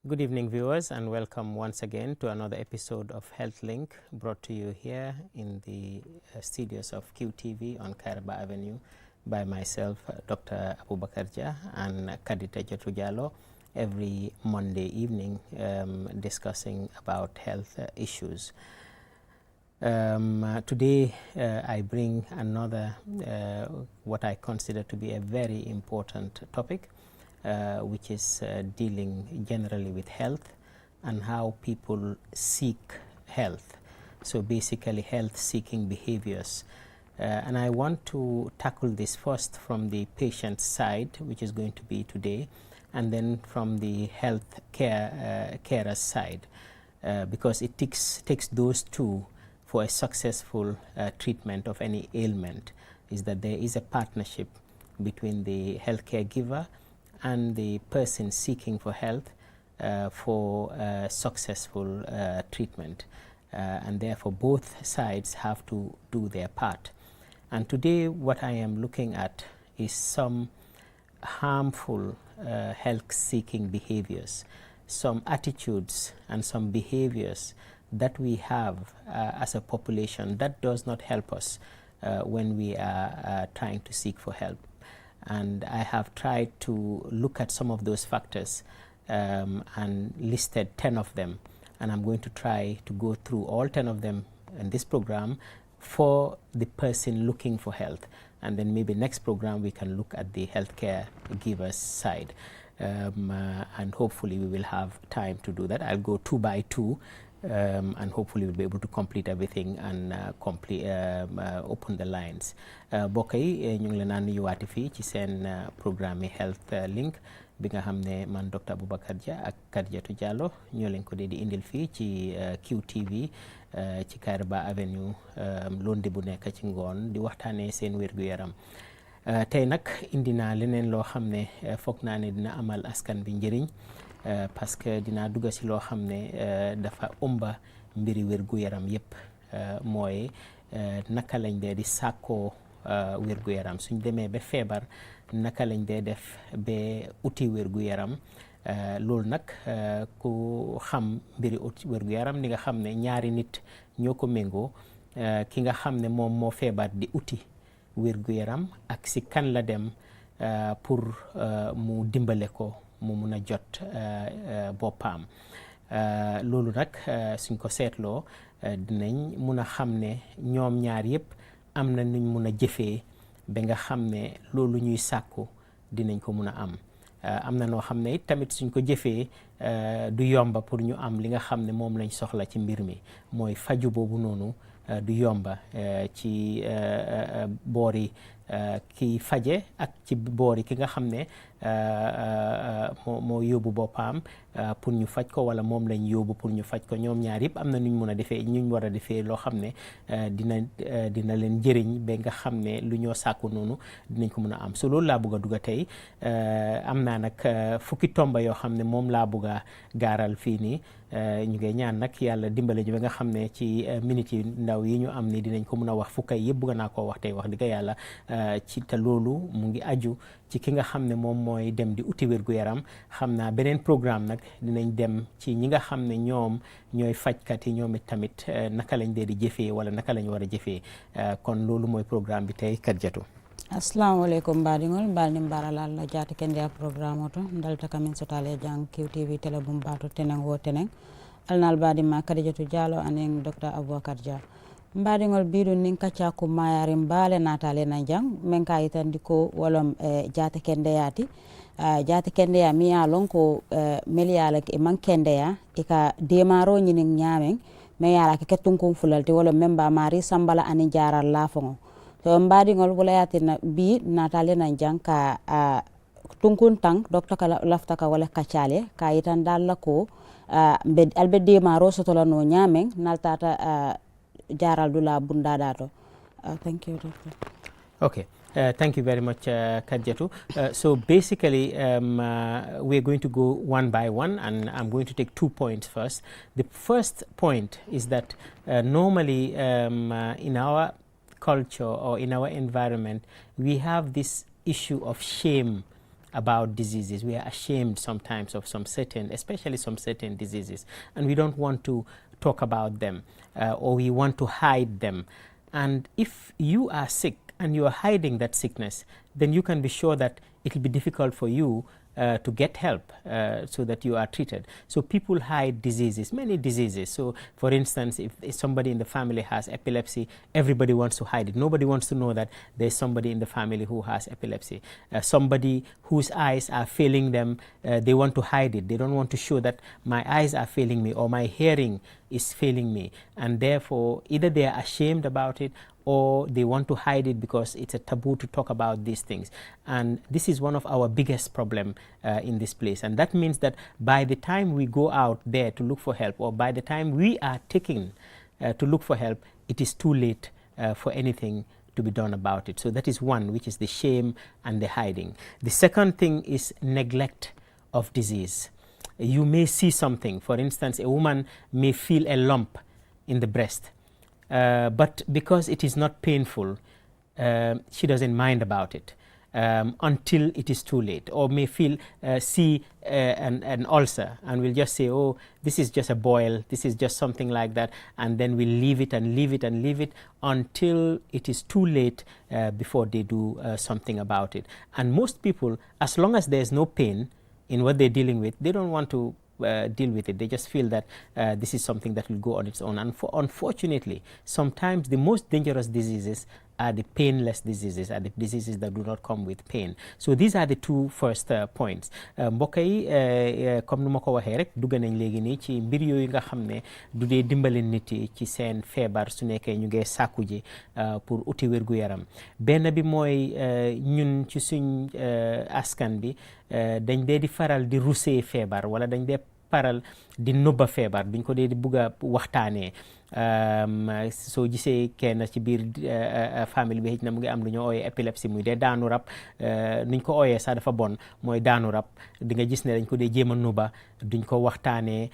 Good evening, viewers, and welcome once again to another episode of Health Link, brought to you here in the studios of QTV on Kairaba Avenue by myself, Dr. Abubakar Jah, and Kadita Jatujalo, every Monday evening discussing about health issues. Today I bring another what I consider to be a very important topic, which is dealing generally with health and how people seek health. So basically health seeking behaviors. And I want to tackle this first from the patient side, which is going to be today, and then from the health carer side, because it takes those two for a successful treatment of any ailment, is that there is a partnership between the healthcare giver and the person seeking for health for successful treatment, and therefore both sides have to do their part. And today what I am looking at is some harmful health seeking behaviors, some attitudes and some behaviors that we have as a population that does not help us when we are trying to seek for help. And I have tried to look at some of those factors and listed 10 of them, and I'm going to try to go through all 10 of them in this program for the person looking for health, and then maybe next program we can look at the healthcare giver's side, and hopefully we will have time to do that. I'll go two by two, and hopefully we'll be able to complete everything and open the lines. Mbokk yi ñu ngi leen a nuyuwaati fii ci seen programme Health Link bi nga xam ne man Dr. Abubakar Jah ak Kadijatou Jallow ñoo leen ko di indil fii ci QTV ci Kairaba Avenue lundi bu nekk ci ngoon di waxtaanee seen wér-gu-yaram. Tey nag indi naa leneen loo xam ne foog naa ne dina amal askan bi njëriñ, parce que dinaa dugg si loo xam ne dafa ëmba mbiri wér-gu-yaram yépp, mooy naka lañ dee di sàkkoo wér-gu-yaram suñ demee ba feebar, naka lañ dee def ba uti wér-gu-yaram. Loolu nag ku xam mbiri uti wér-gu-yaram di nga xam ne ñaari nit ñoo ko méngoo, ki nga xam ne moom moo feebar di uti wér-gu-yaram ak si kan la dem pour mu dimbale ko mu mun a jot boppam. Loolu nag suñ ko seetloo dinañ mun a xam ne ñoom ñaar yépp am na nuñ mun a jëfee ba nga xam ne loolu ñuy sàkku dinañ ko mun a am. Am na noo xam ne it tamit suñ ko jëfee du yomba pour ñu am li nga xam ne moom lañ soxla ci mbir mi, mooy faju boobu noonu du yomba ci boori ki faje ak ci boori ki nga xam ne moo yóbbu boppam pour ñu faj ko, wala moom lañ yóbbu pour ñu faj ko. Ñoom ñaar yëpp am na nuñ mun a defee ñuñ war a defee loo xam ne dina leen jëriñ ba nga xam ne lu ñoo sàkku noonu dinañ ko mun a am. So loolu laa bugg a dugg tey. Am naa nag fukki tomba yoo xam ne moom laa bugg a gaaral fii nii. ñu ngi ñaan nag yàlla dimbale ñu ba nga xam ne ci minute yi ndaw yi ñu am ni dinañ ko mun a wax fukkay yëpp bugg naa koo wax tey wax dëgg yàlla. Ci te loolu mu ngi aju ci ki nga xam ne moom mooy dem di uti wér-gu-yaram. xam naa beneen programme nag dinañ dem ci ñi nga xam ne ñoom ñooy fajkat yi, ñoom it tamit naka lañ dee di jëfee wala naka lañ war a jëfee. Kon loolu mooy programme bi tey Kadijatou. Assalamu alaikum baɗigol mbalni mbarala Allah jati kende a programme oto dalta kamin sotale jang QTV télé bum bato tenen wo tenen alnal baɗima Kadijatou Jallow anen Dr. Abubakar Jah. Mbaɗigol biɗum nin kacca ko mayari mbale natale na jang men ka yitandi ko wolom jati kende yati jati kende ya mi ya lon ko meliala e man kende ya e ka demaro ñinin ñamen me yala ke kettun fulalti wolom memba mari sambala ani jaral lafongo. So mbaɗigol wulayatina bi natale na jang ka tunkun tang docteur ka lafta ka wala kacale ka yitan dalla ko albe demaro sotola no ñamen naltata jaral dula bundada to. Thank you, Doctor. Okay. Thank you very much, Kadijatou. So basically, we're going to go one by one, and I'm going to take 2 points first. The first point is that normally in our culture or in our environment, we have this issue of shame about diseases. We are ashamed sometimes of especially some certain diseases, and we don't want to talk about them, or we want to hide them. And if you are sick and you are hiding that sickness, then you can be sure that it will be difficult for you to get help so that you are treated. So people hide diseases, many diseases. So for instance, if somebody in the family has epilepsy, everybody wants to hide it. Nobody wants to know that there's somebody in the family who has epilepsy. Somebody whose eyes are failing them, they want to hide it. They don't want to show that my eyes are failing me or my hearing is failing me. And therefore, either they are ashamed about it or they want to hide it because it's a taboo to talk about these things. And this is one of our biggest problem in this place. And that means that by the time we go out there to look for help, or by the time we are taken to look for help, it is too late for anything to be done about it. So that is one, which is the shame and the hiding. The second thing is neglect of disease. You may see something. For instance, a woman may feel a lump in the breast. But because it is not painful, she doesn't mind about it until it is too late, or may see an ulcer and will just say, oh, this is just a boil, this is just something like that, and then we'll leave it and leave it and leave it until it is too late before they do something about it. And most people, as long as there's no pain in what they're dealing with, they don't want to deal with it. They just feel that this is something that will go on its own. And unfortunately, sometimes the most dangerous diseases are the painless diseases, are the diseases that do not come with pain. So these are the two first points. mbokk yi comme nu ma ko waxee rek dugg nañ léegi nii ci mbir yooyu nga xam ne du dee dimbale nit yi ci seen feebar su nekkee ñu ngee sàkku ji pour uti wérgu yaram. Benn bi mooy ñun ci suñ askan bi dañ dee di faral di rusee feebar, wala dañ dee faral di nubba feebar, duñ ko dee di bugg a waxtaanee. soo gisee kenn ci biir famille bi xëj na mu ngi am lu ñu ooyee épilepsie, muy dee daanu rab, nuñ ko ooyee sax dafa bon, mooy daanu rab. di nga gis ne dañ ko dee jéem a nuba, duñ ko waxtaanee,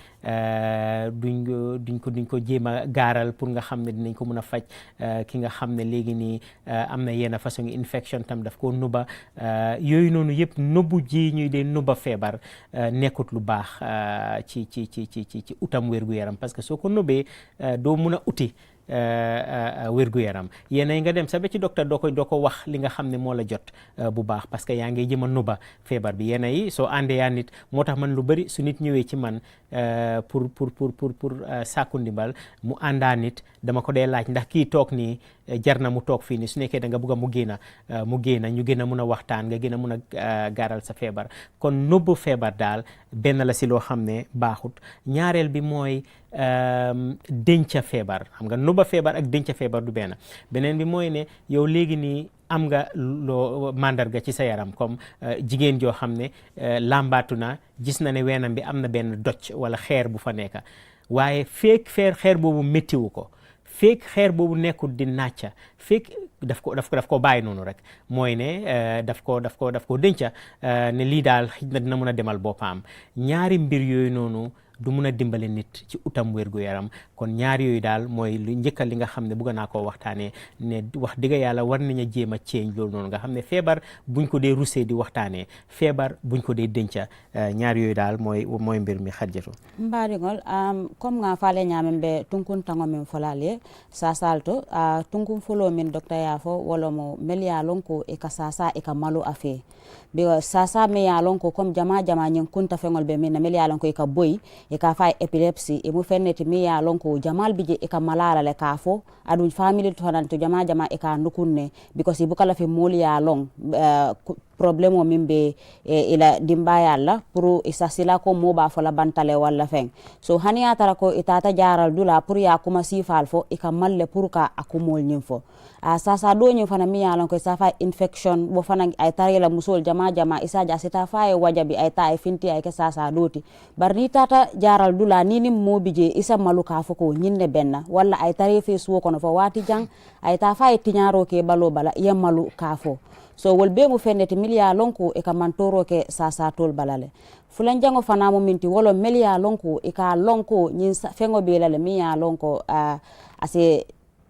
duñ ko jéem a gaaral pour nga xam ne dinañ ko mën a faj. ki nga xam ne léegi nii am na yenn façon infection tam daf ko nuba. yooyu noonu yëpp nubbu ji ñuy dee nuba feebar nekkut lu baax ci utam wérgu yaram, parce que soo ko nubee doo mun a uti wérgu yaram. yéen nga dem sa ba ci docteur doo ko wax li nga xam ne moo la jot bu baax, parce que yaa ngi jëm a nuba feebar bi. yéen yi soo àndee yaa nit, moo tax man lu bëri su nit ñëwee ci man pour sàkku ndimbal mu àndaa nit, dama ko dee laaj ndax kii toog nii jar na mu toog fii nii. su nekkee da nga bëgg a mu génna ñu gën a mun a waxtaan, nga gën a mun a gaaral sa feebar. kon nubbu feebar daal benn la si loo xam ne baaxut. ñaareel bi mooy denca feebar. xam nga nubba feebar ak denca feebar du benn. beneen bi mooy ne yow léegi nii am nga loo mandarga ci sa yaram, comme jigéen joo xam ne làmbaatu na, gis na ne weenam bi am na benn doj wala xeer bu fa nekk, waaye feek xeer boobu méttiwu ko, feek xeer boobu nekkul di nàcca, feek daf ko bàyyi noonu rek, mooy ne daf ko denca ne lii daal xëj na dina mun a demal boppam. ñaari mbir yooyu noonu du mun a dimbale nit ci utam wérgu yaram. kon ñaar yooyu daal mooy lu njëkkal li nga xam ne bëgg naa koo waxtaanee, ne wax dëgg yàlla war nañu jéem a change loolu noonu, nga xam ne feebar buñ ko dee rusee di waxtaanee, feebar buñ ko dee denca. ñaar yooyu daal mooy mbir mi Xadijatu. mbaɗigol comme nga faale ñaamen ɓe tunkun tango min folale sasalto tunkun folo min docteur yafo wala mo mel ya lon ko e ka sasa e ka malo afe be sasa me ya lon ko comme jama nyen kunta fengol be min mel ya lon ko e ka boy e ka fa epilepsy e mu fenneti me ya lon ko jamal bije e ka malala le ka fo adu family to nan to jama e ka ndukunne because e bukala fe mol ya lon problème o min be ila dimbaya la pour isasila ko moba fola bantale wala feng. So hani atara ko itata jaral dula pour ya kuma sifal fo e ka malle pour ka akumol nyimfo. Sasa do nyi fana mi yalon ko safa infection bo fana ay tarela musol jama isa jasita fa e wajabi ay ta ay finti ay ke sasa doti bar ni tata jaral dula ni mobije isa maluka fo ko nyinde benna wala ay tare fe suwo kono fo wati jang ay ta fa e tinyaro ke balo bala yamalu kafo. So wol be mu fenneti milia lonko e ka mantoro ke sasa tol balale fulan jango fana mo minti wolo melia lonko e ka lonko nyin fengo be lale miya lonko ase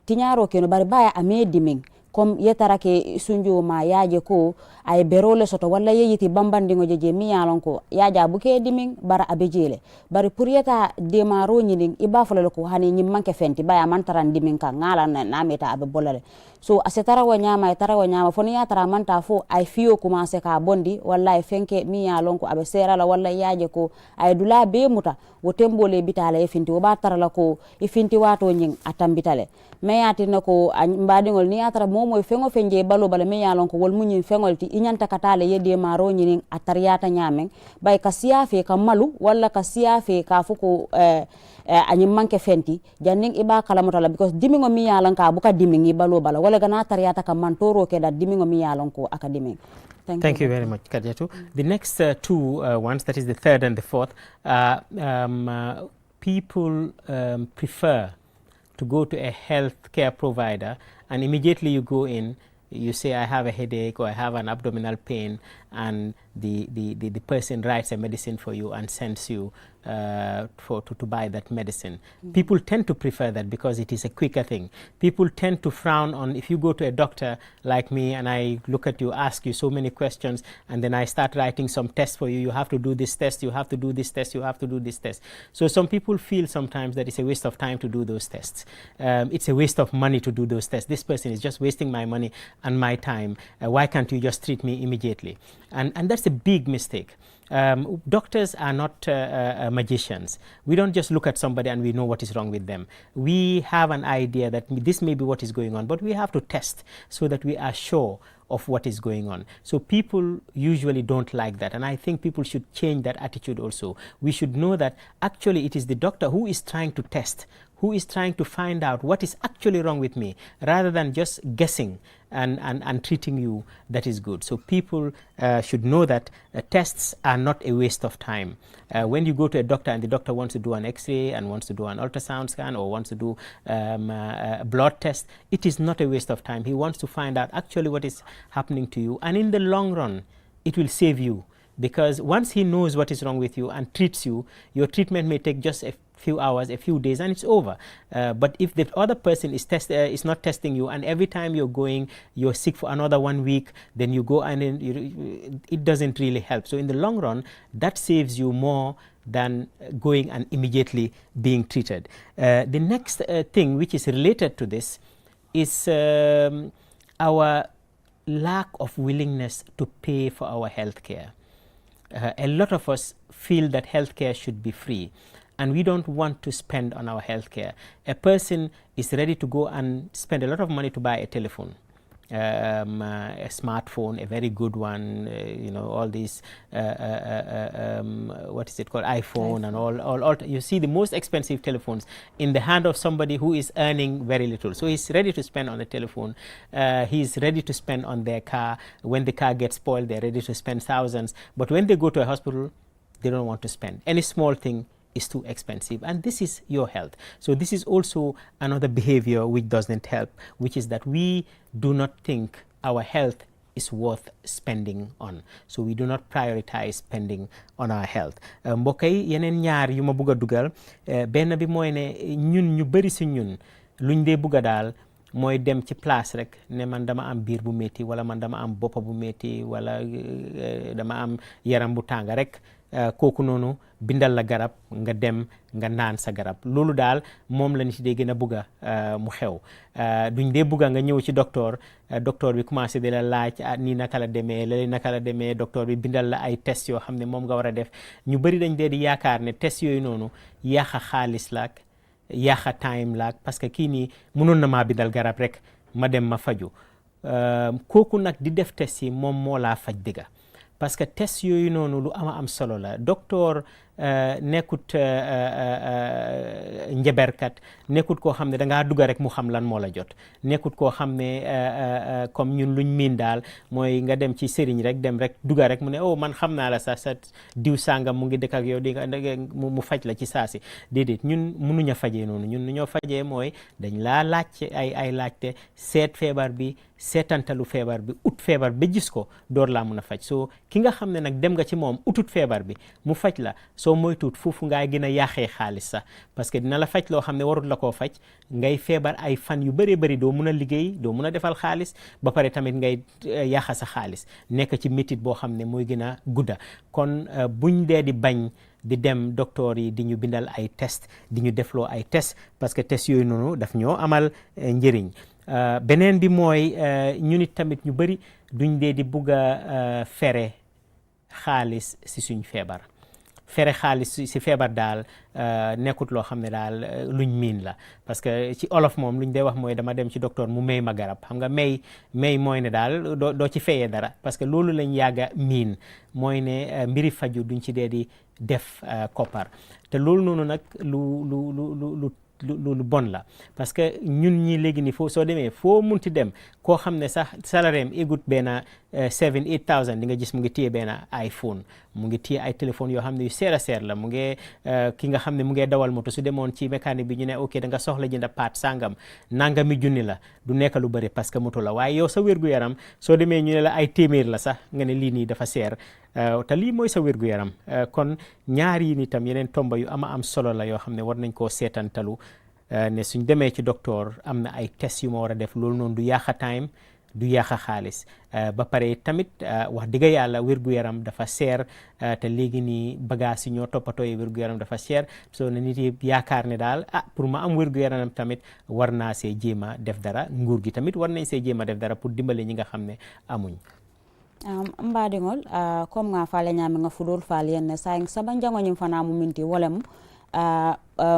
tinyaro ke no bari baya amedi min comme yetara ke sunjo ma yaje ko ay berole soto walla yeyiti bambandingo jeje mi yalon ko yaja buke dimin bara abejele bari pour yeta demaro nyinin iba fulale ko hani nyim manke fenti baya mantaran dimin ka ngala na meta abe bolale so asetara wo nyama foni yatara manta fo ay fiyo commencer ka bondi walla ay fenke mi yalon ko abe serala walla yaje ko ay dula be muta wo tembole bitale e finti wo ba tarala ko e finti wato nyin atambitale me yati nako mbadingol ni yatara momo fengo fenje balo bala me yalon ko wol munyin fengol ti inyanta katale yede maro nyinin atariyata nyamen bay ka siafe ka malu walla ka siafe ka fuko anyi manke fenti janning iba kala motala because dimingo mi yalan ka buka dimingi balo bala wala gana tariyata ka mantoro ke da dimingo mi yalan ko akademi. Thank you very much, Khadijatou. The next two ones, that is the third and the fourth, people prefer to go to a health care provider and immediately you go in, you say I have a headache or I have an abdominal pain, and the person writes a medicine for you and sends you to buy that medicine. People tend to prefer that because it is a quicker thing. People tend to frown on if you go to a doctor like me and I look at you, ask you so many questions, and then I start writing some tests for you. You have to do this test, you have to do this test, you have to do this test. So some people feel sometimes that it's a waste of time to do those tests. It's a waste of money to do those tests. This person is just wasting my money and my time. Why can't you just treat me immediately? And that's a big mistake. Doctors are not magicians. We don't just look at somebody and we know what is wrong with them. We have an idea that this may be what is going on, but we have to test so that we are sure of what is going on. So people usually don't like that, and I think people should change that attitude also. We should know that actually it is the doctor who is trying to test, who is trying to find out what is actually wrong with me, rather than just guessing and treating you that is good. So people should know that tests are not a waste of time. When you go to a doctor and the doctor wants to do an x-ray and wants to do an ultrasound scan or wants to do a blood test, it is not a waste of time. He wants to find out actually what is happening to you, and in the long run it will save you, because once he knows what is wrong with you and treats you, your treatment may take just a few hours, a few days, and it's over. But if the other person is not testing you, and every time you're going, you're sick for another 1 week, then you go and it doesn't really help. So in the long run, that saves you more than going and immediately being treated. The next thing which is related to this is our lack of willingness to pay for our health care. A lot of us feel that healthcare should be free, and we don't want to spend on our healthcare. A person is ready to go and spend a lot of money to buy a telephone, a smartphone, a very good one, all these, what is it called, iPhone and all. You see the most expensive telephones in the hand of somebody who is earning very little. So he's ready to spend on a telephone. He's ready to spend on their car. When the car gets spoiled, they're ready to spend thousands. But when they go to a hospital, they don't want to spend. Any small thing is too expensive, and this is your health. So this is also another behavior which doesn't help, which is that we do not think our health is worth spending on. So we do not prioritize spending on our health. Mbokk yi yeneen ñaar yu ma bugg a dugal, benn bi mooy ne ñun ñu bëri si ñun luñ dee bugg a daal mooy dem ci place rek ne man dama am biir bu métti, wala man dama am boppa bu métti, wala dama am yaram bu tàng rek. Kooku noonu bindal la garab nga dem nga naan sa garab. Loolu daal moom la nit dee gën a bugga mu xew. Duñ dee bugga nga ñëw ci docteur bi commencé di la laaj nii naka la demee, lali naka la demee, docteur bi bindal la ay test yoo xam ne moom nga war a def. Ñu bëri dañ dee di yaakaar ne test yooyu noonu yaaxa xaalis laak, yaaxa time laak, parce que kii nii mënoon na maa bindal garab rek ma dem ma faju. Kooku nag di def test yi moom moo laa faj dëgga, parce que test yooyu noonu lu am solo la. Docteur nekkut njaberkat, nekkut koo xam ne dangaa dugga rek mu xam lan moo la jot, nekkut koo xam ne comme ñun luñ miin daal mooy nga dem ci sëriñ rek dem rek dugga rek mu ne oh man xam naa la sa diw sàngam mu ngi dëkk ak yow di nga mu faj la ci saasi. Déedéet, ñun mënuñ a fajee noonu. ñun nu ñoo fajee mooy dañ laa laaj ay laajte, seet feebar bi, seetantalu feebar bi, ut feebar ba gis ko door laa mun a faj. So ki nga xam ne nag dem nga ci moom utut feebar bi mu faj la, soo soo moytuut foofu ngaa gën a yàqee xaalis sax parce que dina la faj loo xam ne warut la koo faj ngay feebar ay fan yu bëree bëri doo mun a liggéey doo mun a defal xaalis ba pare tamit ngay yàqa sa xaalis nekk ci métit boo xam ne mooy gën a gudda kon buñ dee di bañ di dem docteur yi di ñu bindal ay test di ñu defloo ay test parce que test yooyu noonu daf ñoo amal njëriñ beneen bi mooy ñu nit tamit ñu bëri duñ dee di bugg a fere xaalis si suñ feebar fere xaalis si feebar daal nekkut loo xam ne daal luñ miin la parce que ci olof moom luñ dee wax mooy dama dem ci docteur mu may ma garab xam nga may mooy ne daal doo ci fayee dara parce que loolu lañ yàgga miin mooy ne mbiri faju duñ ci dee di def koppar te loolu noonu nag lu bon la parce que ñun ñi léegi ni soo demee foo munti dem koo xam ne sax salaire am égut benn 7-8,000 di nga gis mu ngi téye benn iPhone mu ngi téye ay téléphone yoo xam ne yu seer a seer la mu ngi ki nga xam ne mu ngi dawal moto su demoon ci mécanique bi ñu ne ok da nga soxla jënda paat sangam nangami junni la du nekk lu bëri parce que moto la waaye yow sa wér-gu-yaram soo demee ñu ne la ay téeméer la sax nga ne lii nii dafa seer te lii mooy sa wér-gu-yaram kon ñaar yi nitam yeneen tomba yu am solo la yoo xam ne war nañ koo seetantalu ne suñ demee ci docteur am na ay test yu ma war a def loolu noonu du yàqa time du yàqa xaalis ba pare tamit wax dëgg yàlla wér-gu-yaram dafa seer te léegi nii bagage yi ñoo toppatoo yi wér-gu-yaram dafa seer soo ne nit yi yaakaar ne daal pour ma am wér-gu-yaram tamit war naa see jéem a def dara nguur gi tamit war nañ see jéem a def dara pour dimbale ñi nga xam ne amuñ mbaɗigol comme nga faale ñaami nga fudol faal yenne sa saba jangoñim fana mu minti wolem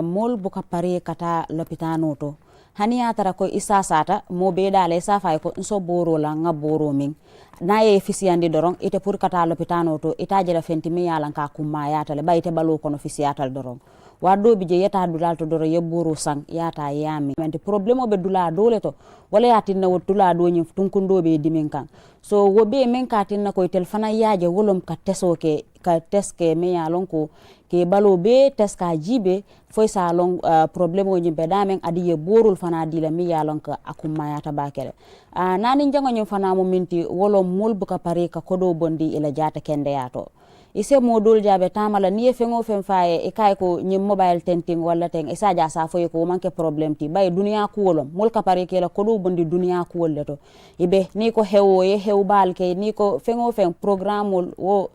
mol buka pare kata lopitano to hani ya tara ko isa sata mo be dale sa fay ko so boro la nga boro min na ye fisiyandi doron ite pour kata lopitano to ita jela fenti mi yala ka kuma ya tale bayte balo kono fisiyatal doron waddo bi je yata dulal to doro ye boro sang yata yami menti problème be dula dole to wala yatinna wo dula do nyim tunkundo be dimin kan so wo be men ka tinna ko telefona yaje wolom ka tesoke ka teske me yalon ko ke balo be teska jibe foy sa long problème o nyimbe damen adi ye borul fana dila mi yalon ka akuma yata bakele nani jango nyum fana mo minti wolom mol buka pare ka kodo bondi ila jata kende yato ise modol jabe tamala ni fengo fen faye e kay ko nyim mobile tenting wala teng isa ja sa foy ko manke problem ti bay dunia ku wolom mol ka pare ke la kodo bondi dunia ku wolle to ibe ni ko hewo ye hew bal ke ni ko fengo fen programme wo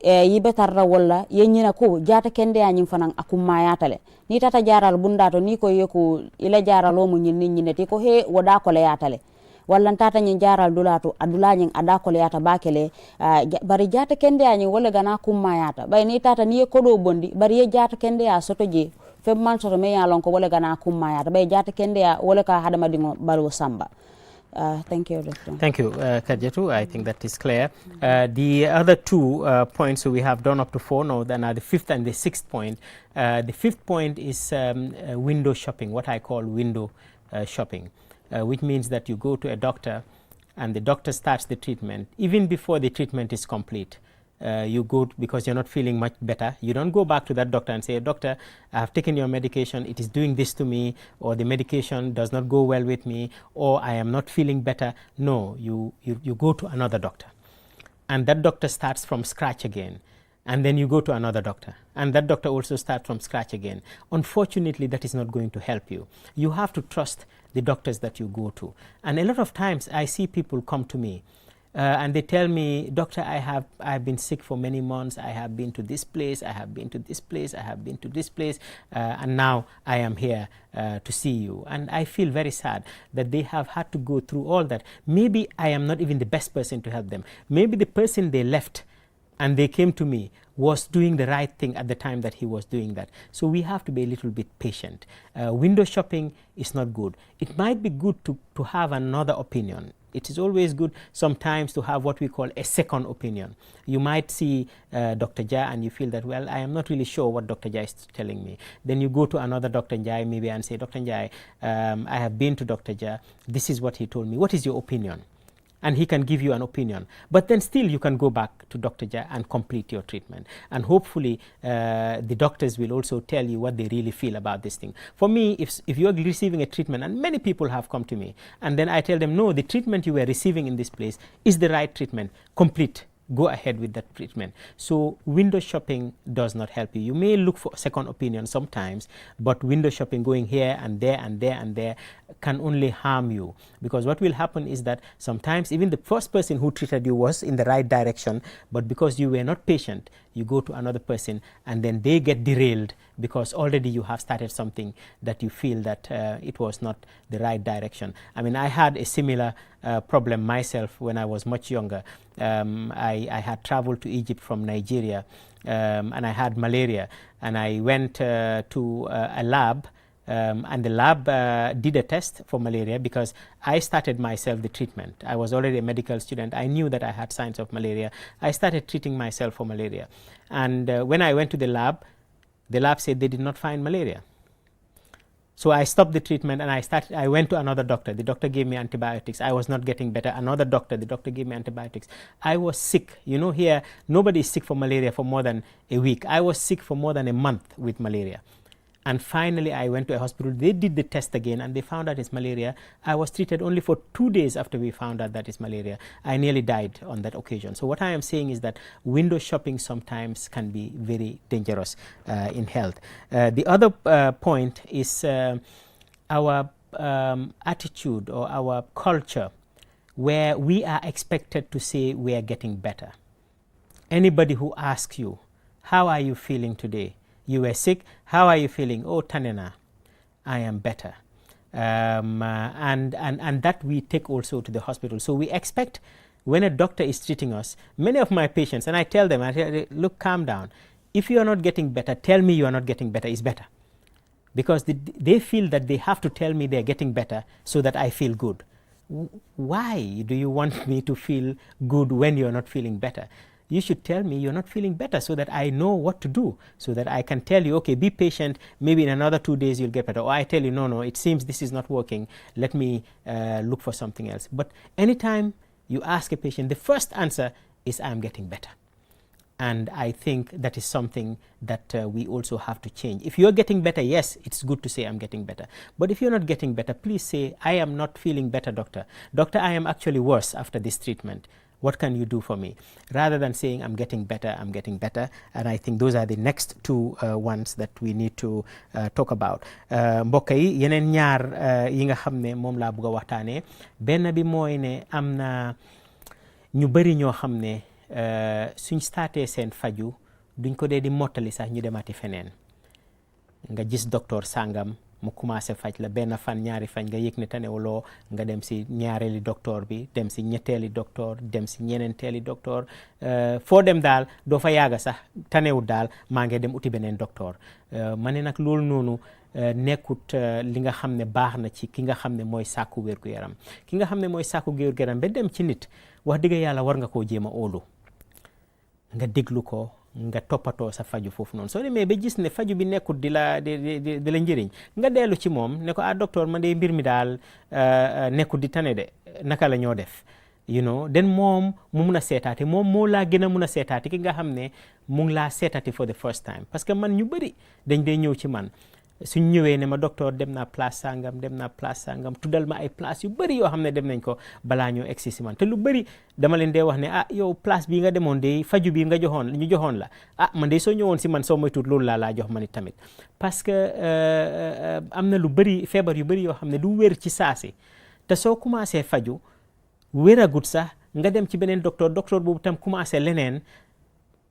yibe tarra walla yenyina ko jata kende ya nyim fanan akumma yatale ni tata jaral bundato ni ko yeku ila jaralo mu nyin nyin neti ko he woda ko le yatale walla tata nyin jaral dulato adula nyin ada ko le yata bakele bari jata kende ya nyin wala gana kumma yata bay ni tata ni ko do bondi bari ye jata kende ya soto je fem man soto me yalon ko wala gana kumma yata bay jata kende ya wala ka hadama dingo balo samba. Thank you, Doctor. Thank you, Kajatu. I think that is clear. The other two points, so we have done up to 4 now, then the fifth and the sixth point. The fifth point is window shopping, what I call window shopping, which means that you go to a doctor and the doctor starts the treatment. Even before the treatment is complete, you go because you're not feeling much better. You don't go back to that doctor and say, doctor, I have taken your medication, it is doing this to me, or the medication does not go well with me, or I am not feeling better. No, you go to another doctor. And that doctor starts from scratch again. And then you go to another doctor. And that doctor also starts from scratch again. Unfortunately, that is not going to help you. You have to trust the doctors that you go to. And a lot of times I see people come to me and they tell me, doctor, I've been sick for many months. I have been to this place, I have been to this place, I have been to this place, and now I am here to see you. And I feel very sad that they have had to go through all that. Maybe I am not even the best person to help them. Maybe the person they left and they came to me was doing the right thing at the time that he was doing that. So we have to be a little bit patient. Window shopping is not good. It might be good to have another opinion. It is always good sometimes to have what we call a second opinion. You might see Dr. Jai and you feel that, well, I am not really sure what Dr. Jai is telling me. Then you go to another Dr. Jai maybe and say, Dr. Jai, I have been to Dr. Jai. This is what he told me. What is your opinion? And he can give you an opinion. But then still you can go back to Dr. Jai and complete your treatment. And hopefully the doctors will also tell you what they really feel about this thing. For me, if you are receiving a treatment, and many people have come to me, and then I tell them, no, the treatment you were receiving in this place is the right treatment, complete go ahead with that treatment. So window shopping does not help you. You may look for a second opinion sometimes, but window shopping, going here and there and there and there, can only harm you, because what will happen is that sometimes even the first person who treated you was in the right direction, but because you were not patient, you go to another person and then they get derailed because already you have started something that you feel that it was not the right direction. I mean, I had a similar problem myself when I was much younger. I had traveled to Egypt from Nigeria, and I had malaria, and I went to a lab, and the lab did a test for malaria, because I started myself the treatment. I was already a medical student. I knew that I had signs of malaria. I started treating myself for malaria. And when I went to the lab said they did not find malaria. So I stopped the treatment and I went to another doctor. The doctor gave me antibiotics. I was not getting better. Another doctor, the doctor gave me antibiotics. I was sick. You know, here, nobody is sick for malaria for more than a week. I was sick for more than a month with malaria. And finally, I went to a hospital. They did the test again, and they found out it's malaria. I was treated only for 2 days after we found out that it's malaria. I nearly died on that occasion. So what I am saying is that window shopping sometimes can be very dangerous in health. The other point is our attitude or our culture, where we are expected to say we are getting better. Anybody who asks you, how are you feeling today? You were sick. How are you feeling? Oh, Tanena, I am better. And that we take also to the hospital. So we expect, when a doctor is treating us, many of my patients, and I tell them, look, calm down. If you are not getting better, tell me you are not getting better is better. Because they feel that they have to tell me they are getting better so that I feel good. Why do you want me to feel good when you are not feeling better? You should tell me you're not feeling better so that I know what to do, so that I can tell you, okay, be patient, maybe in another 2 days you'll get better. Or I tell you, no, it seems this is not working, let me look for something else. But anytime you ask a patient, the first answer is, I'm getting better. And I think that is something that we also have to change. If you're getting better, yes, it's good to say I'm getting better. But if you're not getting better, please say, I am not feeling better, doctor. Doctor, I am actually worse after this treatment. What can you do for me? Rather than saying, I'm getting better. And I think those are the next two ones that we need to talk about. Mbokk yi yeneen ñaar yi nga xam ne moom laa bëgg a waxtaanee, benn bi mooy ne am na ñu bëri ñoo xam ne suñ startee seen faju duñ ko dee di mottali sax ñu demati feneen. Nga gis docteur sàngam mu commencé faj la benn fan ñaari fan nga yëg ne tanewuloo, nga dem si ñaareeli docteur bi, dem si ñetteeli docteur, dem si ñeneenteeli docteur, foo dem daal doo fa yàgga sax tanewul daal maa ngi dem uti beneen docteur. Ma ne nag loolu noonu nekkut li nga xam ne baax na ci ki nga xam ne mooy sàkku wér-gu-yaram. Ki nga xam ne mooy sàkku wér-gu-yaram ba dem ci nit, wax dëgg yàlla war nga koo jéem a óolu, nga déglu ko, nga toppatoo sa faju foofu noonu. Soo demee ba gis ne faju bi nekkut di la njëriñ, nga dellu ci moom ne ko, docteur man de mbir mi daal nekkut di tane de, naka la ñoo def, you know, den moom mu mun a seetaati, moom moo laa gën a mun a seetaati ki nga xam ne mu ngi laa seetaati for the first time. Parce que man ñu bëri dañ dee ñëw ci man suñ ñëwee ne ma, docteur dem naa place sangam, tuddal ma ay place yu bëri yoo xam ne dem nañ ko balaa ñoo egsi si man. Te lu bëri dama leen dee wax ne, yow place bii nga demoon de faju bii nga ñu joxoon la, man de soo ñëwoon si man soo moytuwul loolu laa jox ma ni tamit. Parce que am na lu bëri, feebar yu bëri yoo xam ne du wér ci saasi, te soo commencé faju wéragut sax nga dem ci beneen docteur boobu tam commencé leneen,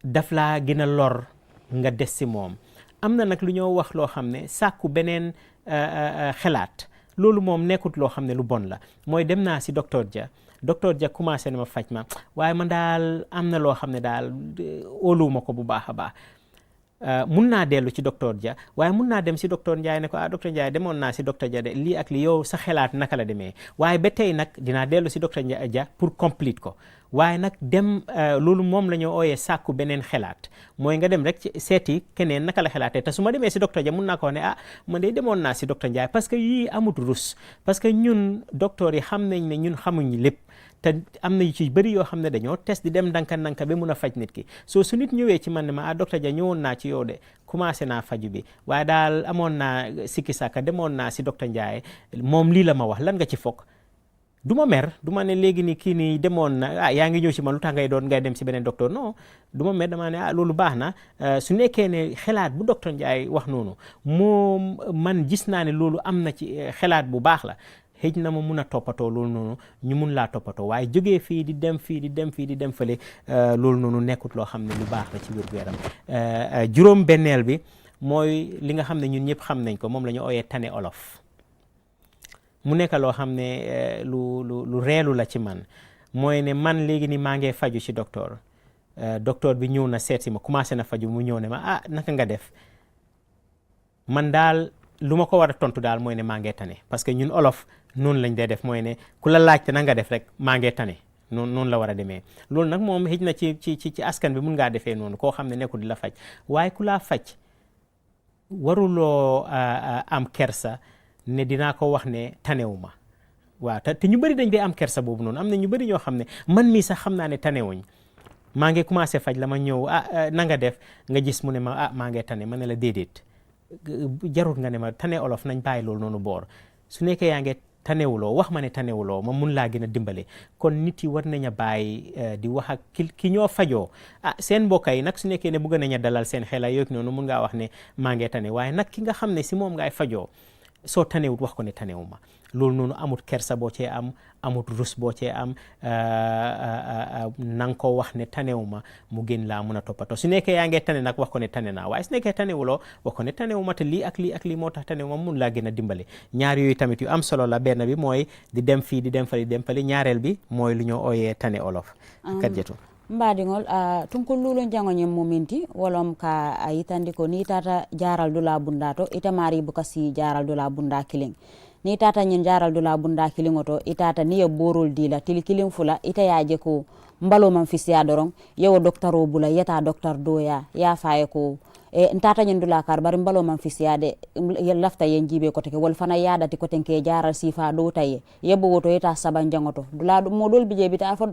daf laa gën a lor nga des si moom. Am na nag lu ñoo wax loo xam ne sàkku beneen xelaat, loolu moom nekkut loo xam ne lu bon la. Mooy dem naa si docteur ja commencé na ma faj ma, waaye man daal am na loo xam ne daal óoluwuma ko bu baax a baax. mun naa dellu ci docteur ja, waaye mun naa dem si docteur Ndiaye ne ko, docteur Ndiaye demoon naa si docteur ja de lii ak li, yow sa xelaat naka la demee, waaye ba tey nag dinaa dellu si docteur ja pour complete ko. waaye nag dem loolu moom la ñu ooyee sàkku beneen xelaat, mooy nga dem rek ci seeti keneen naka la xelaatee. te su ma demee si docteur ja mun naa ko ne, man de demoon naa si docteur Ndiaye, parce que yii amut rus, parce que ñun docteur yi xam nañ ne ñun xamuñ lépp, te am na yu ci bëri yoo xam ne dañoo test di dem ndànka ba mun a faj nit ki. su nit ñëwee ci man ne ma, docteur ja ñëwoon naa ci yow de, commencé naa faju bi, waaye daal amoon naa sikki sàkka, demoon naa si docteur Ndiaye, moom lii la ma wax, lan nga ci foog. du ma mer du ma ne léegi ni kii nii demoon na yaa ngi ñëw ci man lu tax ngay dem ci beneen docteur non du ma mer dama ne loolu baax na su nekkee ne xalaat bu docteur Ndiaye wax noonu moom man gis naa ne loolu am na ci xalaat bu baax la xëj na ma mun a toppatoo loolu noonu ñu mun laa toppatoo waaye jógee fii di dem fële loolu noonu nekkut loo xam ne lu baax la ci wér-gu-yaram juróom benneel bi mooy li nga xam ne ñun ñëpp xam nañ ko moom la ñu ooyee tane olof mu nekk loo xam ne lu reelu la ci man mooy ne man léegi ni maa ngi faju ci docteur bi ñëw na seet si ma commencé na faju mu ñëw ne ma naka nga def man daal lu ma ko war a tontu daal mooy ne maa ngi tane parce que ñun olof noonu lañ dee def mooy ne ku la laajte na nga def rek maa ngi tane noonu la war a demee loolu nag moom xëj na ci askan bi mun ngaa defee noonu koo xam ne nekkul di la faj waaye ku laa faj waruloo am kersa ne dinaa ko wax ne tanewuma waaw te ñu bëri dañ dee am kersa boobu noonu am na ñu bëri ñoo xam ne man mii sax xam naa ne tanewuñ maa ngi commencé faj la ma ñëw na nga def nga gis mu ne ma maa ngi tane ma ne la déedéet jarut nga ne ma tane olof nañ bàyyi loolu noonu boor su nekkee yaa ngi tanewuloo wax ma ne tanewuloo ma mun laa gën a dimbale kon nit yi war nañ a bàyyi di wax ak ki ñoo fajoo seen mbokk yi nag su nekkee ne bëgg nañ a dalal seen xel yooyu noonu mun ngaa wax ne maa ngi tane waaye nag ki nga xam ne si moom ngaay fajoo soo tanewut wax ko ne tanewuma loolu noonu amut kersa boo cee am amut rus boo cee am na nga ko wax ne tanewuma mu gën laa mun a toppatoo su nekkee yaa ngi tane nag wax ko ne tane naa waaye su nekkee tanewuloo wax ko ne tanewuma te lii ak lii moo tax tanewuma mun laa gën a dimbale ñaar yooyu tamit yu am solo la benn bi mooy di dem fii di dem fali ñaareel bi mooy lu ñoo ooyee tane olof Kadiatou mbaɗigol tunkol lulo jangoñen momenti wolom ka a yitandi ko ni tata jaral dula bunda to ita mari buka si jaral dula bunda kiling ni tata nyin jaral dula bunda kiling oto itata ni ye borol dila tili kiling fula ita yaje ko mbalo man fisiya dorong yewo doktaro bula yeta doktor doya ya faye ko ntata nyindula kar bari mbalo man fisiyade lafta yen jibe ko teke wol fana yada ti ko tenke jaral sifa do taye yebo woto yeta saban jangoto dula modol bije bita fa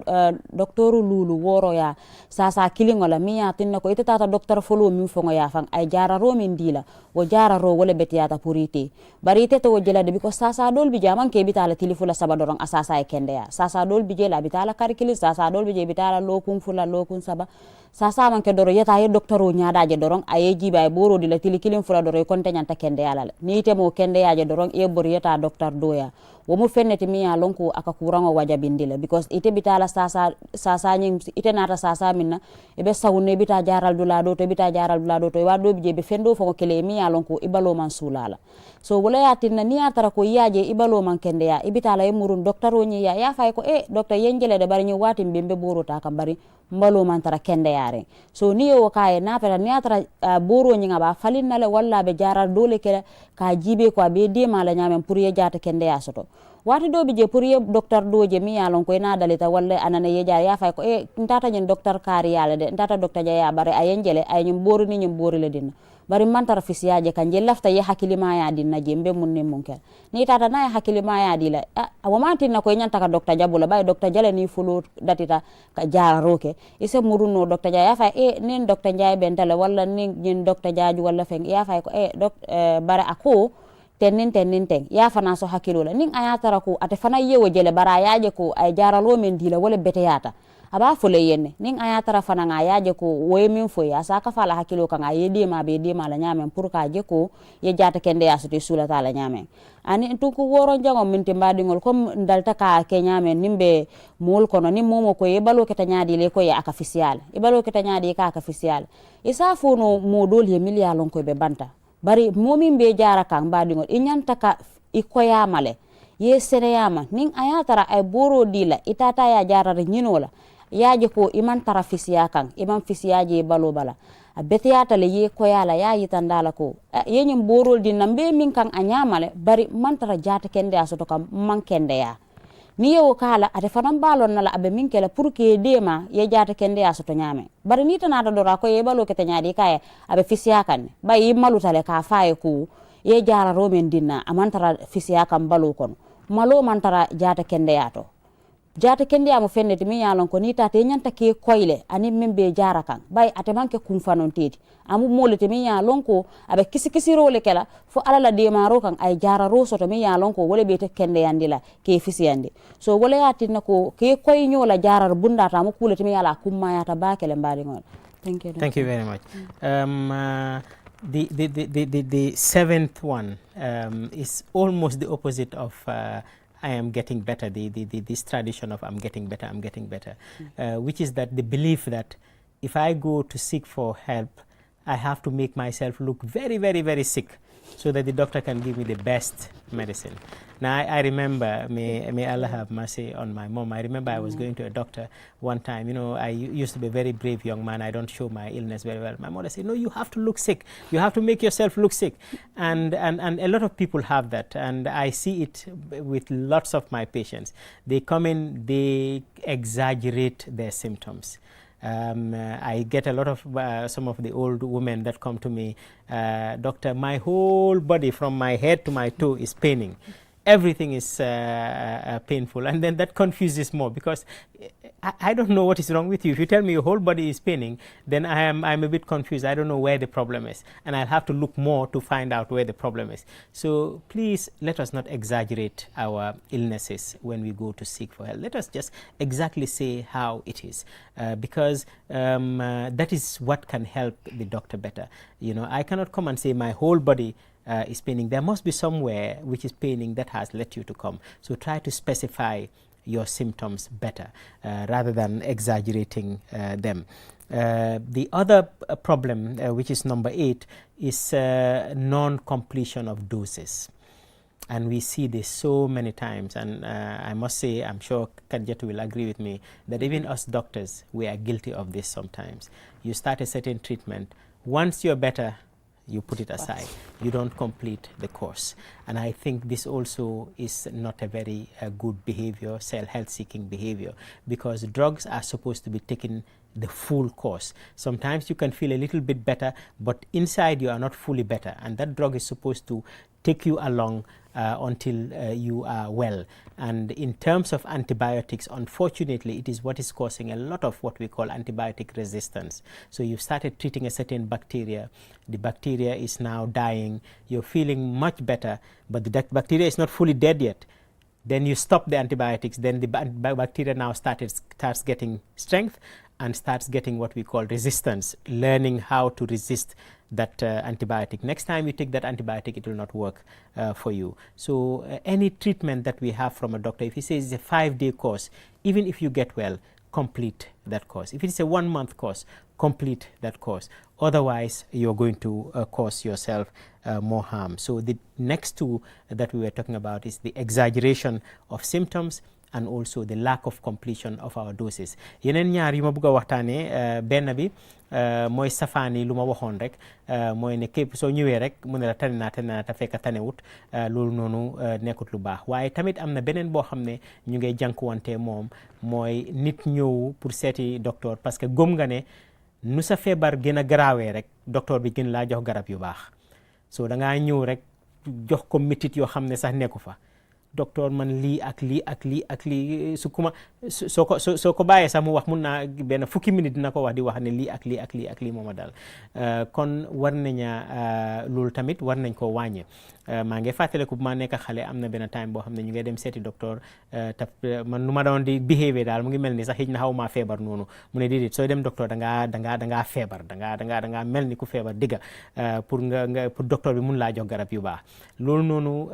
doktoru lulu woro ya sasa kilingola miya tinna ko ita tata doktor folo min fongo ya fan ay jararo min dila wo jararo wala betiyata purite bari ite to jela de biko sasa dol bije man ke bitala tilifula saba dorong asasa e kende ya sasa dol bije la bitala karikili sasa dol bije bitala lokun fula lokun saba sasa man ke doro yeta ye doktoro nyaadaje dorong ay jiba ay boro di la tili kilim fula doro konte nyanta kende yala ni ite mo kende yaje dorong e bor yeta doktor doya wo mu fenneti miya lonko aka kurango wajabindila because ite bitala sasa nyin ite nata sasa minna e be sawne bita jaral dula do to bita jaral dula do to wa do bije be fendo fo kele miya lonko ibalo man sulala so wala yatinna ni atara ko yaje ibalo man kende ya ibitala e murun doktor woni ya fay ko doktor yenjele de bari nyi wati mbembe boro ta kam bari mbalo man tara kende yare so ni yo kaye na pera ni atara boro nyi ngaba falin nale walla be jaral dole kele ka jibe ko be de mala nyamen pour ye jata kende ya soto wati do bije pour ye docteur doje mi yalon ko na dalita walla anana ye jaar ya fay ko ntata nyen docteur kari yala de ntata docteur ja ya bare ayenjele ay nyum bori ni nyum bori le dinna bari mantara fisiyaje kanje lafta ye hakilima ya dinna jembe munne munkel ni tata na hakilima ya dila awamati na ko nyanta ka docteur jabula bay docteur jale ni fulu datita ka jaar roke ise muruno docteur ja ya fay nin docteur jaay bentale walla nin nyen docteur jaaju walla feng ya fay ko bare ako tenin ya fana so hakilo la nin ayatara ko ate fana yewo jele bara yaaje ko ay jaaralo men dila wala beteyata aba fole yenne nin ayatara fana nga yaaje ko woy min fo ya saka fala hakilo kan ay dema be dema la nyamen pour ka je ko ye jata kende ya sote sula ta la nyamen ani to ko woro jango min te mbadingol comme dalta ka ke nyamen nimbe mol kono ni momo ko ye balo ke ta nyaadi le ko ye aka official e balo ke ta nyaadi ka aka official isa fo no modol ye million ko be banta bari momin be jara kan mbadingol inyanta ka ikoyamale ye sereyama nin ayatara ay boro dila itata ya jarare nyinola yaje ko iman tara fisiya kan iman fisiyaje balo bala betiyata le ye koyala ya yitandala ko yenyim borol di nambe min kan anyamale bari man tara jata kende asoto kam man kende ya ni yewo kala ate fanan balon nala abe min kela pour que dema ye jata kende asoto nyame bari ni tanata dora ko ye balo kete nyaadi kay abe fisiya kan bayi malutale ka faye ko ye jara romen dinna amantara fisiya kan balo kono malo mantara jata kende yato jata kendi amo fennete mi yalon ko ni tate nyanta ke koyle ani membe jara kan bay ate manke kum fanon tedi amu molete mi yalon ko abe kisi role kala fo alala de maro kan ay jara roso to mi yalon ko wole bete kende yandila ke fisi yande so wole yatina ko ke koy nyola jarar bunda ta mo kulete mi yala kumma yata bakele mbali ngol. Thank you very much. The seventh one is almost the opposite of I am getting better, this tradition of I'm getting better, which is that the belief that if I go to seek for help, I have to make myself look very, very, very sick so that the doctor can give me the best medicine. Now, I remember, may Allah have mercy on my mom, I remember I was going to a doctor one time. You know, I used to be a very brave young man. I don't show my illness very well. My mother said, no, you have to look sick. You have to make yourself look sick. And a lot of people have that. And I see it with lots of my patients. They come in, they exaggerate their symptoms. I get a lot of some of the old women that come to me, doctor, my whole body from my head to my toe is paining. Everything is painful, and then that confuses more because I don't know what is wrong with you. If you tell me your whole body is paining, then I'm a bit confused. I don't know where the problem is, and I'll have to look more to find out where the problem is. So please let us not exaggerate our illnesses when we go to seek for help. Let us just exactly say how it is, because that is what can help the doctor better. You know, I cannot come and say my whole body is paining. There must be somewhere which is paining that has led you to come. So try to specify your symptoms better rather than exaggerating them. The other problem, which is number 8, is non-completion of doses. And we see this so many times, and I must say, I'm sure Khadijatu will agree with me, that even us doctors, we are guilty of this sometimes. You start a certain treatment, once you're better, you put it aside. You don't complete the course. And I think this also is not a very good behavior, health-seeking behavior, because drugs are supposed to be taken the full course. Sometimes you can feel a little bit better, but inside you are not fully better, and that drug is supposed to take you along until you are well. And in terms of antibiotics, unfortunately, it is what is causing a lot of what we call antibiotic resistance. So you've started treating a certain bacteria, the bacteria is now dying, you're feeling much better, but the bacteria is not fully dead yet. Then you stop the antibiotics, then the bacteria now starts getting strength and starts getting what we call resistance, learning how to resist that antibiotic. Next time you take that antibiotic, it will not work for you. So any treatment that we have from a doctor, if he says it's a 5-day course, even if you get well, complete that course. If it's a 1-month course, complete that course. Otherwise, you're going to cause yourself more harm. So the next two that we were talking about is the exaggeration of symptoms and also the lack of completion of our doses. Yeneen ñaar yu ma bëgg a waxtaanee benn bi mooy safaani lu ma waxoon rek mooy ne képp soo ñëwee rek mu ne la tane naa te fekk tanewut loolu noonu nekkut lu baax. Waaye tamit am na beneen boo xam ne ñu ngay jànkuwante moom mooy nit ñëw pour seeti docteur parce que gëm nga ne nu sa feebar gën a garaawee rek docteur bi gën laa jox garab yu baax. So da ngaa ñëw rek jox ko métit yoo xam ne sax nekku fa. Docteur man lii ak lii su kuma soo ko bàyyee sax mu wax mun naa benn fukki minute dina ko wax di wax ne lii ak lii moo ma dal kon war naña loolu tamit war nañ ko wàññi. maa ngi fàttaliku bu ma nekk xale am na benn time boo xam ne ñu ngi dem seeti docteur man nu ma doon di behavior daal mu ngi mel ni sax xëy na xaw maa feebar noonu mu ne déedéet sooy dem docteur dangaa feebar dangaa mel ni ku feebar digga pour pour docteur bi mun laa jox garab yu baax loolu noonu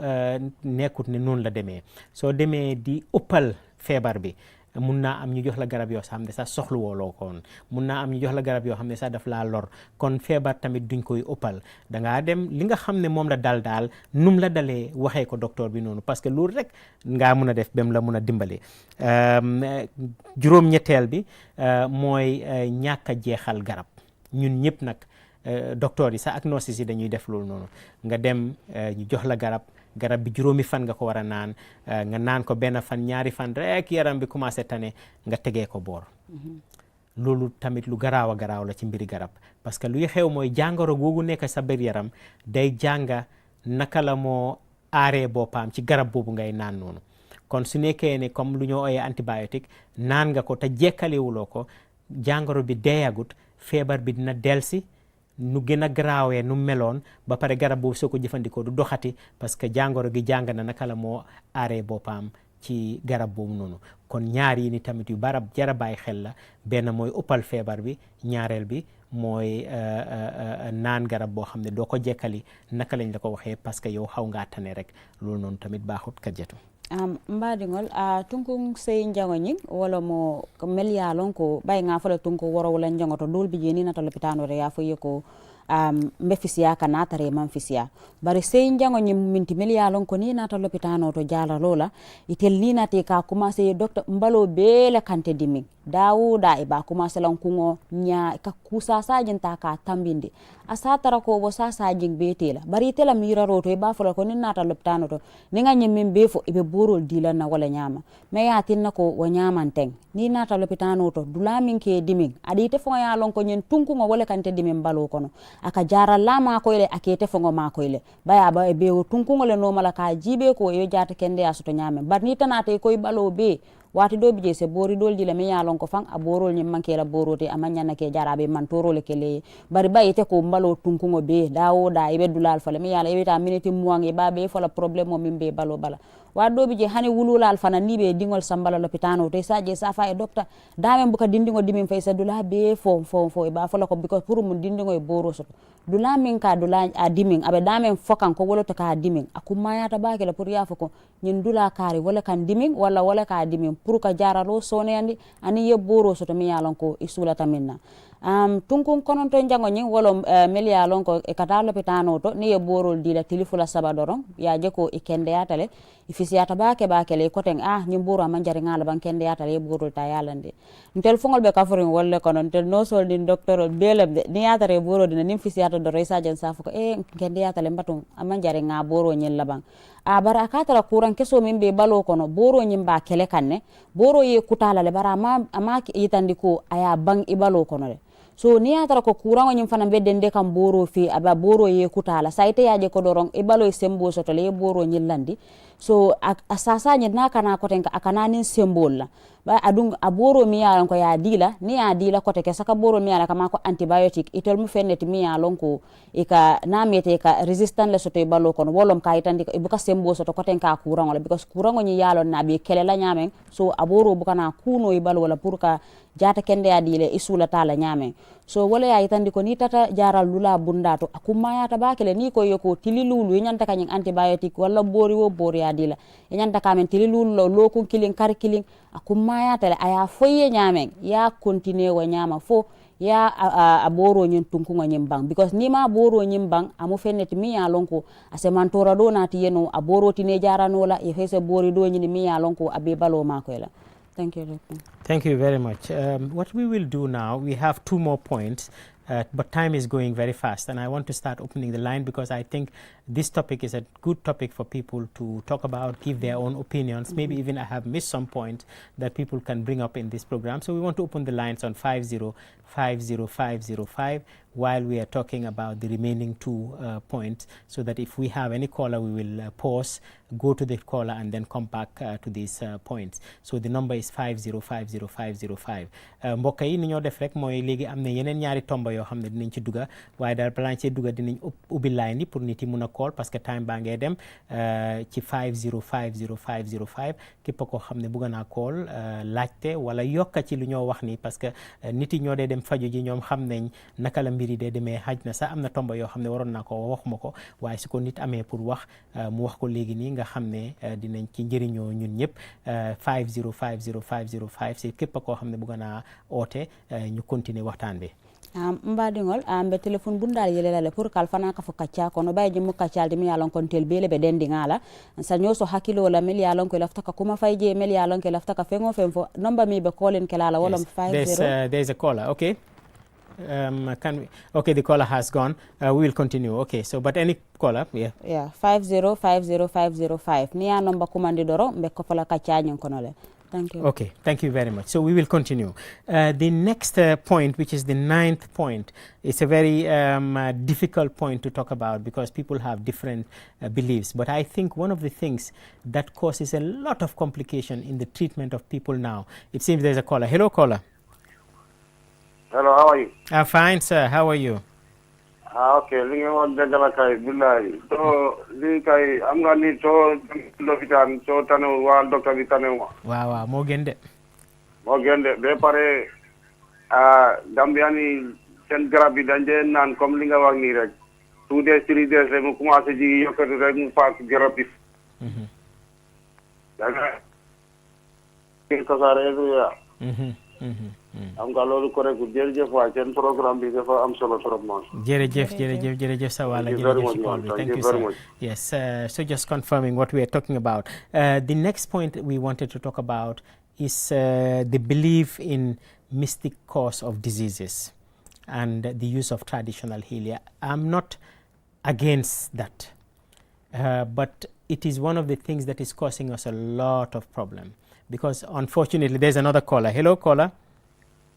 nekkut ne noonu la demee soo demee di ëppal feebar bi mun naa am ñu jox la garab yoo xam ne sax soxluwoo loo ko woon mun naa am ñu jox la garab yoo xam ne sax daf laa lor kon feebar tamit duñ koy ëppal dangaa dem li nga xam ne moom la daal num la dalee waxee ko docteur bi noonu parce que loolu rek ngaa mun a def bem la mun a dimbale. Juróom-ñetteel bi mooy ñàkk a jeexal garab ñun ñëpp nag docteur yi sax ak nurses yi dañuy def loolu noonu nga dem ñu jox la garab bi juróomi fan nga ko war a naan nga naan ko benn fan ñaari fan rek yaram bi commencé tane nga tegee ko boor. Loolu tamit lu garaaw a garaaw la ci mbiri garab parce que luy xew mooy jàngoro googu nekk sa biir yaram day jànga naka la moo aaree boppam ci garab boobu ngay naan noonu kon su nekkee ne comme lu ñoo ooyee antibiotique naan nga ko te jekkaliwuloo ko jàngoro bi deeyagut feebar bi dina delsi nu gën a garaawee nu meloon ba pare garab boobu soo ko jëfandikoo du doxati parce que jàngoro gi jàng na naka la moo aaree boppam ci garab boobu noonu kon ñaar yi ni tamit yu barab jara bàyyi xel la benn mooy uppal feebar bi ñaareel bi mooy naan garab boo xam ne doo ko jekkali naka lañ la ko waxee parce que yow xaw ngaa tane rek loolu noonu tamit baaxut Kadiatou mbaɗigol tunkun sey jangoñing wala mo mel yalon ko ɓay nga fala tunko woro wala jangoto dolbi je ni nata lopitanore ya fo yeko mbe fisiya ka natare man fisiya bari sey jangoñi minti mel yalon ko ni nata lopitano to jala lola itel ni nati ka commencé docteur mbalo bele kante dimi dawuda e ba commencé lan kungo nya ka kusa sajin ta ka tambinde asa tara ko bo sa sajin betela bari tela mira roto e ba fala ko ni nata lopitano to ni nga nyemmin be fo e be borol dilan na wala nyama me ya tinna ko wo nyaman teng ni nata lopitano to dulamin ke dimin adi te fo ya lon ko nyen tunku ngo wala kante dimin balo kono aka jara lama ko ile akete fo ngo ma ko ile baya ba e be o tunku ngole no mala ka jibe ko yo jata kende ya soto nyame bar ni tanate ko balo be wati do bije se bori dol dile me yalon ko fan a borol nyim manke la borote amanya na ke jarabe man torole kele bari bayite ko mbalo tunkungo be dawo da ibe dulal fale me yala ibeta miniti muange babe fala problème mo mimbe balo bala wa do bije hani wululal fana ni be dingol sambala lopitano te saje safa e docteur dame buka dindingo dimin fay sa dula be fo e ba fala ko because pour mun dindingo e boro soto dula min ka dula a dimin abe dame fokan ko wolo to ka dimin akuma yata baake la pour yafo ko nyin dula kari wala kan dimin wala ka dimin pour ka jaralo soneyandi ani ye boro soto mi yalon ko isulata minna tunkun konon to jango nyi wolo meli yalon ko e kata lopitano to ni ye borol dila tilifula sabadoron ya je ko e kende yatale ifisiyata baake le koten nyim boro manjari ngala ban kende yatale e borol ta yalande ntel fongol be kafurin wolle konon tel no sol din docteur belebde ni yatare boro dina nim fisiyata do resa jen safu ko kende yatale mbatum amanjari nga boro nyel laban bara akatara kuran keso min be balo kono boro nyimba kele kanne boro ye kutala le bara ama yitandi ko aya bang ibalo kono le so ni atara ko kuran nyim fana be dende kam boro fi aba boro ye kutala saite yaje ko doron ibalo e sembo soto le boro nyillandi so asasa nyi nakana ko tenka akana nin symbol la ba adung aboro mi yalan ko ya dila ni ya dila ko te ke saka boro mi yala kama ko antibiotic itel mu fennet mi yalon ko e ka namete ka resistant le soto e balo kono wolom ka itandi ko ibuka sembo soto ko tenka kuran wala because kuran nyi yalon na be kelela nyamen so aboro bukana kuno e balo wala pour ka jata kende ya dile isula tala nyamen so wala ya itandi ko ni tata jaral lula bundato akuma yata bakele ni ko yoko tililulu nyanta kanyin antibiotic wala bori wo bori ya dila nyanta kamen tililulu lo ko kilin kar kilin akuma yata aya foye nyamen ya continue wa nyama fo ya aboro nyin tunkunga nyim bang because ni ma boro nyim bang amu fennet mi ya lonko ase mantora do nati yeno aboro tine jarano la e fese bori do nyini mi ya lonko abe balo mako la. Thank you, Doctor. Thank you very much. What we will do now, we have 2 more points, but time is going very fast, and I want to start opening the line because I think this topic is a good topic for people to talk about, give their own opinions. Maybe even I have missed some points that people can bring up in this program. So we want to open the lines on 5050505 while we are talking about the remaining 2 points, so that if we have any caller, we will pause, go to the caller, and then come back to these points. So the number is 5050505. mbokk yi ni ñoo def rek mooy léegi am na yeneen ñaari tomba yoo xam ne dinañ ci duga waaye daal balaa ci duga dinañ ubbi line yi pour nit yi mun a call parce que time baa ngee dem ci 5050505 képp koo xam ne bëgg naa call laajte wala yokka ci lu ñoo wax ni parce que nit yi ñoo dee dem faju ji ñoom xam nañ naka la mbiri dee demee xaj na sax am na tomba yoo xam ne waroon naa ko waxuma ko waaye su ko nit amee pour wax mu wax ko léegi nii nga xam ne dinañ ci njëriñoo ñun ñëpp 5050505 si képp koo xam ne bëgg naa oote ñu continuer waxtaan bi. mbadingol be téléphone bundal yelelale pour kal fana ka fo kacca kono bay jimu kaccal de mi yalon kon tel bele be dendi ngala sa nyoso hakilo la mel yalon ko lafta ka kuma fayje mel yalon ko lafta ka fengo femfo number mi be calling kelala wala 50 there's a caller. Okay. Okay, the caller has gone. We will continue. Okay, so but any caller, 5050505 niya number kumandi doro mbe ko fala kacca nyon kono le Thank you. Okay, thank you very much. So we will continue. The next point, which is the 9th point, is a very difficult point to talk about because people have different beliefs. But I think one of the things that causes a lot of complication in the treatment of people now, it seems there's a caller. Hello, caller. Hello, how are you? I'm fine, sir. How are you? Okay, li nga wax dëgg la kay billahi so li kay am nga ni soo lopitaan soo tanew waa docteur bi tanew ma waaw waaw moo gën de moo gën de ba pare Gambia ni seen garab bi dañ dee naan comme li nga wax nii rek 2 days 3 days rek mu commencé ji yokkati rek mu paas garab bi danga tasaare am nga loolu correct jërëjëf waay seen programme bi dafa am solo trop moom jërëjëf sa wala jërëjëf ci call bi thank you sir yes so just confirming what we are talking about the next point we wanted to talk about is the belief in mystic cause of diseases and the use of traditional healing. I'm not against that but it is one of the things that is causing us a lot of problem because unfortunately there's another caller. Hello caller.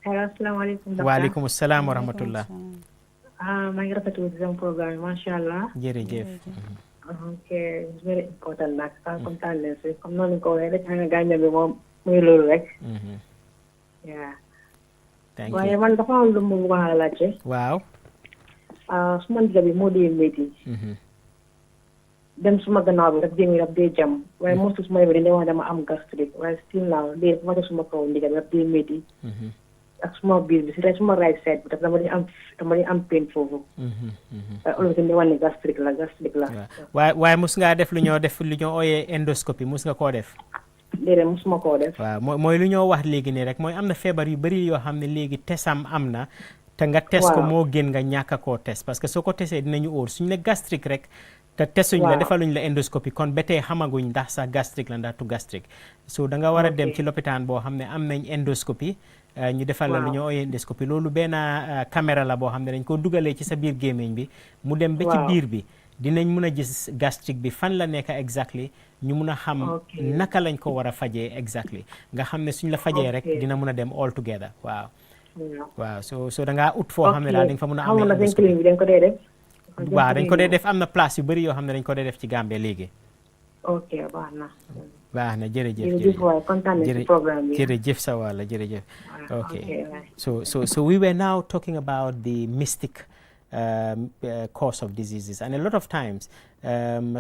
Hello, assalamualaikum. Waalaikum assalam wa rahmatullah. maa ngi rafetlu seen programme mashallah. Jërëjëf. Okay, it's very important nag kontaan leen si comme noonu ko waxee rek nga gaañal bi moom muy loolu rek. Yeah. Thank you. waaye man dafa am lu mu wax a laajte. Waaw. Suma ndigal bi moo dee métti. dem suma gannaaw bi rek dee dee jam waaye mosu suma yëngu dañuy wax dama am gastrique waaye still now dee dafa ma suma kaw ndigal bi rek dee métti. ak suma biir bi si rek suma right side bi daf dama di am pain foofu. olof dañuy wax ne gastrique la. waaye mus ngaa def lu ñoo ooyee endoscopie mus nga koo def. déedéet musuma koo def. waaw mooy lu ñoo wax léegi nii rek mooy am na feebar yu bëri yoo xam ne léegi tesam am na. te nga test ko moo gën nga ñàkk koo test parce que soo ko tesee dinañu óor suñu ne gastrique rek. te testuñ la defaluñ la endoscopie kon ba tey xamaguñ ndax sax gastrique la ndax tu gastrique. so da nga war a dem ci lopitaan boo xam ne am nañ endoscopie. ñu defal la lu ñu ooyee endoscopie loolu benn caméra la boo xam ne dañ ko dugalee ci sa biir gémmiñ bi. mu dem ba ci biir bi. dinañ mun a gis gastrique bi fan la nekk exactly ñu mun a xam naka lañ ko war a fajee exactly nga xam ne suñ la fajee rek dina mun a dem all together waaw. waaw so da ngaa ut foo xam ne daal dañ fa mun a amee endoscopie waaw dañ ko dee def am na place yu bëri yoo xam ne dañ ko dee def ci Gambie léegi. ok baax na jërëjëf sa wàlla jërëjëf. okay so we were now talking about the mystic cause of diseases and a lot of times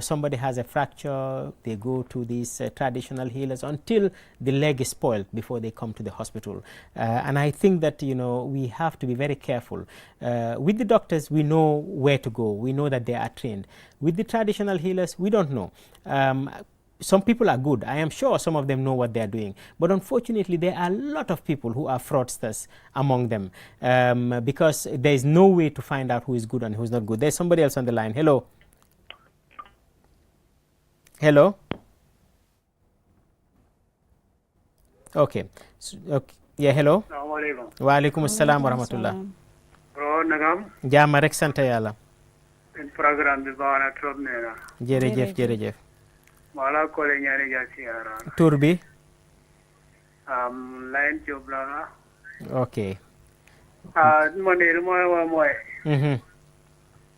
somebody has a fracture, they go to these traditional healers until the leg is spoiled before they come to the hospital and I think that we have to be very careful. With the doctors we know where to go, we know that they are trained. With the traditional healers we don't know. Some people are good. I am sure some of them know what they are doing. But unfortunately, there are a lot of people who are fraudsters among them because there is no way to find out who is good and who is not good. There's somebody else on the line. Hello. Hello. Okay. Yeah, hello. Wa alaikum assalam wa rahmatullah. Bro, nagam. Jaama rek sant Yàlla. Programme bi baax na trop nee na. Jërëjëf. Mala kole ñaari jasi ara. Tur bi? Line job la. Okay. Money mooy.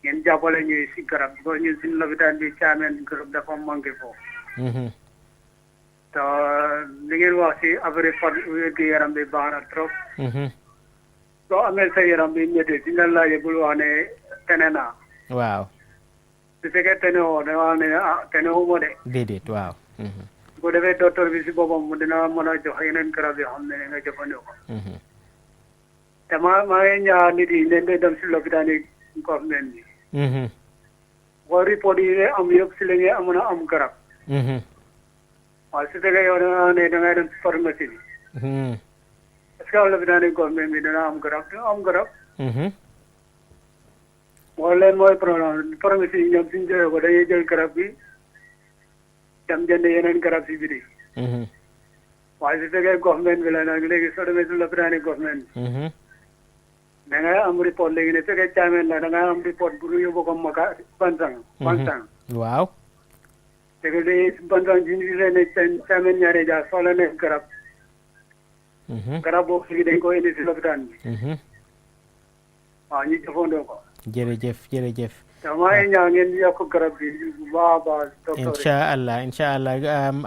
Ngeen jàppale ñu si garab ko ñu si lopitaan bi caamen garab dafa manqué foofu. te li ngeen wax si affaire wér-gu yaram bi baax na trop. soo amee sa yaram bi métti dina laaj bul wax ne tene naa. waaw. su fekkee tene woo da wax ne tene wu ma de. déedéet waaw. bu defee docteur bi si boppam mu dina mën a jox yeneen garab yoo xam ne nga jëfandikoo. te maa ngi ñaan nit yi leen di dem si lopitaan yi government bi. boo report yi am yëpp si la ngeen mën a am garab. waaw su fekkee yow da ngay dem si pharmacie bi. est-ce que lopitaan yi government bi dina am garab dina am garab. moo leen mooy problème pharmacie yi ñoom suñu jëlee ko dañuy jël garab bi dem jënd yeneen garab si biti. waaye su fekkee government bi la nag léegi soo demee si lopitaan yi government bi. da ngay am report léegi ne fekkee caamen la da ngay am report pour yóbbu ko Maka Bansang. waaw. te que léegi Bansang si ñu gisee ne caamen ñaari jaar soxla nañ garab garab boobu fii dañ ko indi si lopitaan bi. waaw ñu jëfandoo ko. jërëjëf jërëjëf. maa ngi ñaan ngeen yokk garab bi bu baax a baax. docteur incha allah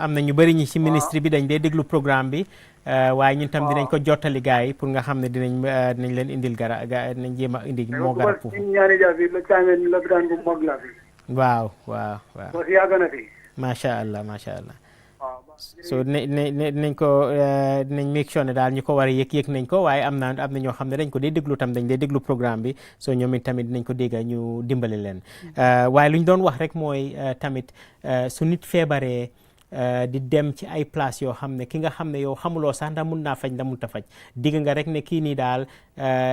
am na ñu bëri ñi ci ministre bi dañ dee déglu programme bi. waaye ñun tam dinañ ko jottali gars yi pour nga xam ne dinañ leen indil dinañ jéem a indi moo garab foofu. ñaari jaar bi la caameen lopitaan bu mag la fi. waaw. boo si yàgg na fi. macha allah. so nañ ko dinañ make sure ne daal ñu ko war a yëg nañ ko waaye am na ñoo xam ne dañ ko dee déglu tam dañ dee déglu programme bi so ñoom it tamit dinañ ko dégga ñu dimbali leen waaye lu ñu doon wax rek mooy tamit su nit feebaree di dem ci ay place yoo xam ne ki nga xam ne yow xamuloo sax ndax mun naa faj ndax mun ta faj digg nga rek ne kii nii daal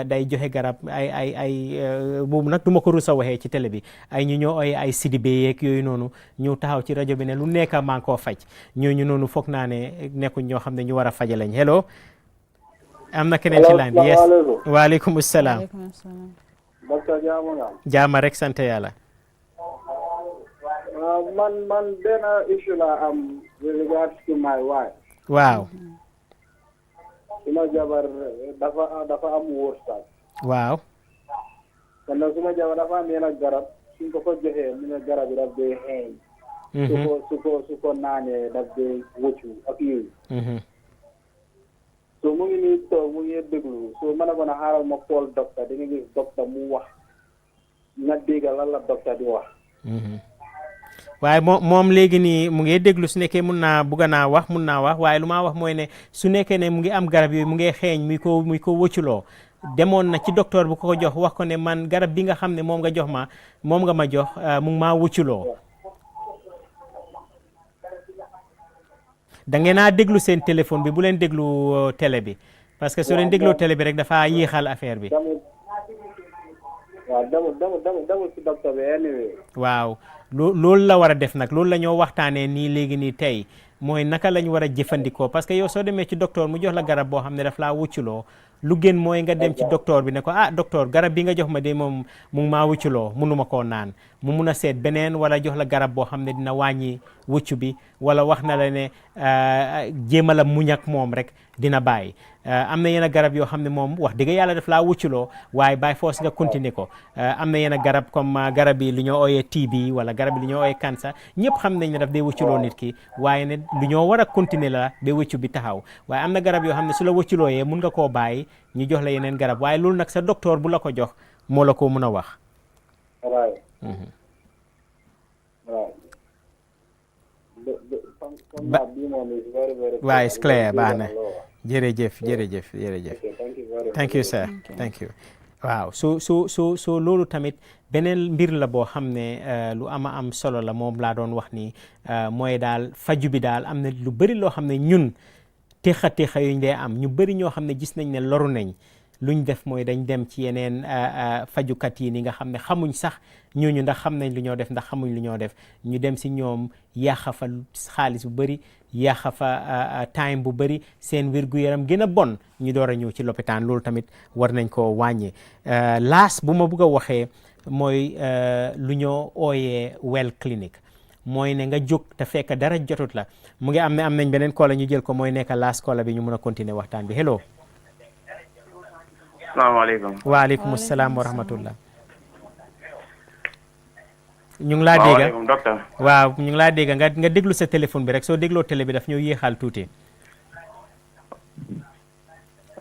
day joxe garab ay boobu nag du ma ko rus a waxee ci télé bi ay ñu ñoo ay Sidibé yeeg yooyu noonu ñu taxaw ci rajo bi ne lu nekk maa ngi koo faj ñooñu noonu foog naa ne nekkuñ ñoo xam ne ñu war a faje lañ hello am na keneen ci line bi yes waaleykum salaam jaama rek sant yàlla man benn issue la am with regards to my wife. waaw. suma jabar dafa am wërsëg. waaw. kon nag suma jabar dafa am yenn garab suñ ko joxee mu ne garab yi daf dee xeeñ. su ko naanee daf dee wëccu ak yooyu. so mu ngi nii toog mu ngi déglu so ma ne ko na xaaral ma xool docteur di nga gis docteur mu wax nga dégg lan la docteur di wax. waaye moom léegi nii mu ngi déglu su nekkee bugg naa wax mun naa wax waaye lu maa wax mooy ne su nekkee ne mu ngi am garab yooyu mu ngi xeeñ muy ko wëcculoo demoon na ci docteur bu ko jox wax ko ne man garab bi nga xam ne moom nga ma jox mu ngi maa wëcculoo da ngeen a déglu seen téléphone bi bu leen déglu télé bi parce que soo leen dégloo télé bi rek dafa yéexal affaire bi waaw loolu la war a def nag loolu la ñoo waxtaanee nii léegi nii tey mooy naka lañ war a jëfandikoo parce que yow soo demee ci docteur mu jox la garab boo xam ne daf laa wucculoo lu gën mooy nga dem ci docteur bi ne ko docteur garab bi nga jox ma de moom mu ngi maa wucculoo mënuma koo naan mu mun a seet beneen wala jox la garab boo xam ne dina wàññi wuccu bi wala wax na la ne jéema la muñ ak moom rek dina bàyyi am na yenn garab yoo xam ne moom wax dëgg yàlla daf laa wucculoo waaye bàyyi force nga continuer ko am na yenn garab comme garab yi lu ñoo ooyee TB wala garab yi lu ñoo ooyee cancer ñëpp xam nañ ne daf dee wucculoo nit ki waaye ne lu ñoo war a continuer la ba wuccu bi taxaw waaye am na garab yoo xam ne su la wucculooyee mun nga koo bàyyi ñu jox la yeneen garab waaye loolu nag sa docteur bu la ko jox moo la ko mun a wax waaye c'est clair baax na jërëjëf thank you sir thank you waaw so loolu tamit beneen mbir la boo xam ne lu am solo la moom laa doon wax ni mooy daal faju bi daal am na lu bëri loo xam ne ñun téxa yuñ dee am ñu bëri ñoo xam ne gis nañ ne loru nañ luñ def mooy dañ dem ci yeneen fajukat yi ni nga xam ne xamuñ sax ñooñu ndax xam nañ lu ñoo def ndax xamuñ lu ñoo def ñu dem si ñoom yàqa fa xaalis bu bëri yàqa fa time bu bëri seen wér-gu-yaram gën a bon ñu door a ñëw ci lopitaan loolu tamit war nañ ko wàññi laas bu ma bugg a waxee mooy lu ñoo ooyee well clinic mooy ne nga jóg te fekk dara jotut la mu ngi am nañ beneen koola ñu jël ko mooy nekk laas koola bi ñu mun a continuer waxtaan bi hello salaamaaleykum. waaleykum salaam wa rahmatullah. ñu ngi laa dégg waaleykum docteur. waaw ñu ngi laa dégg nga déglu sa téléphone bi rek soo dégloo télé bi daf ñëw yéexal tuuti.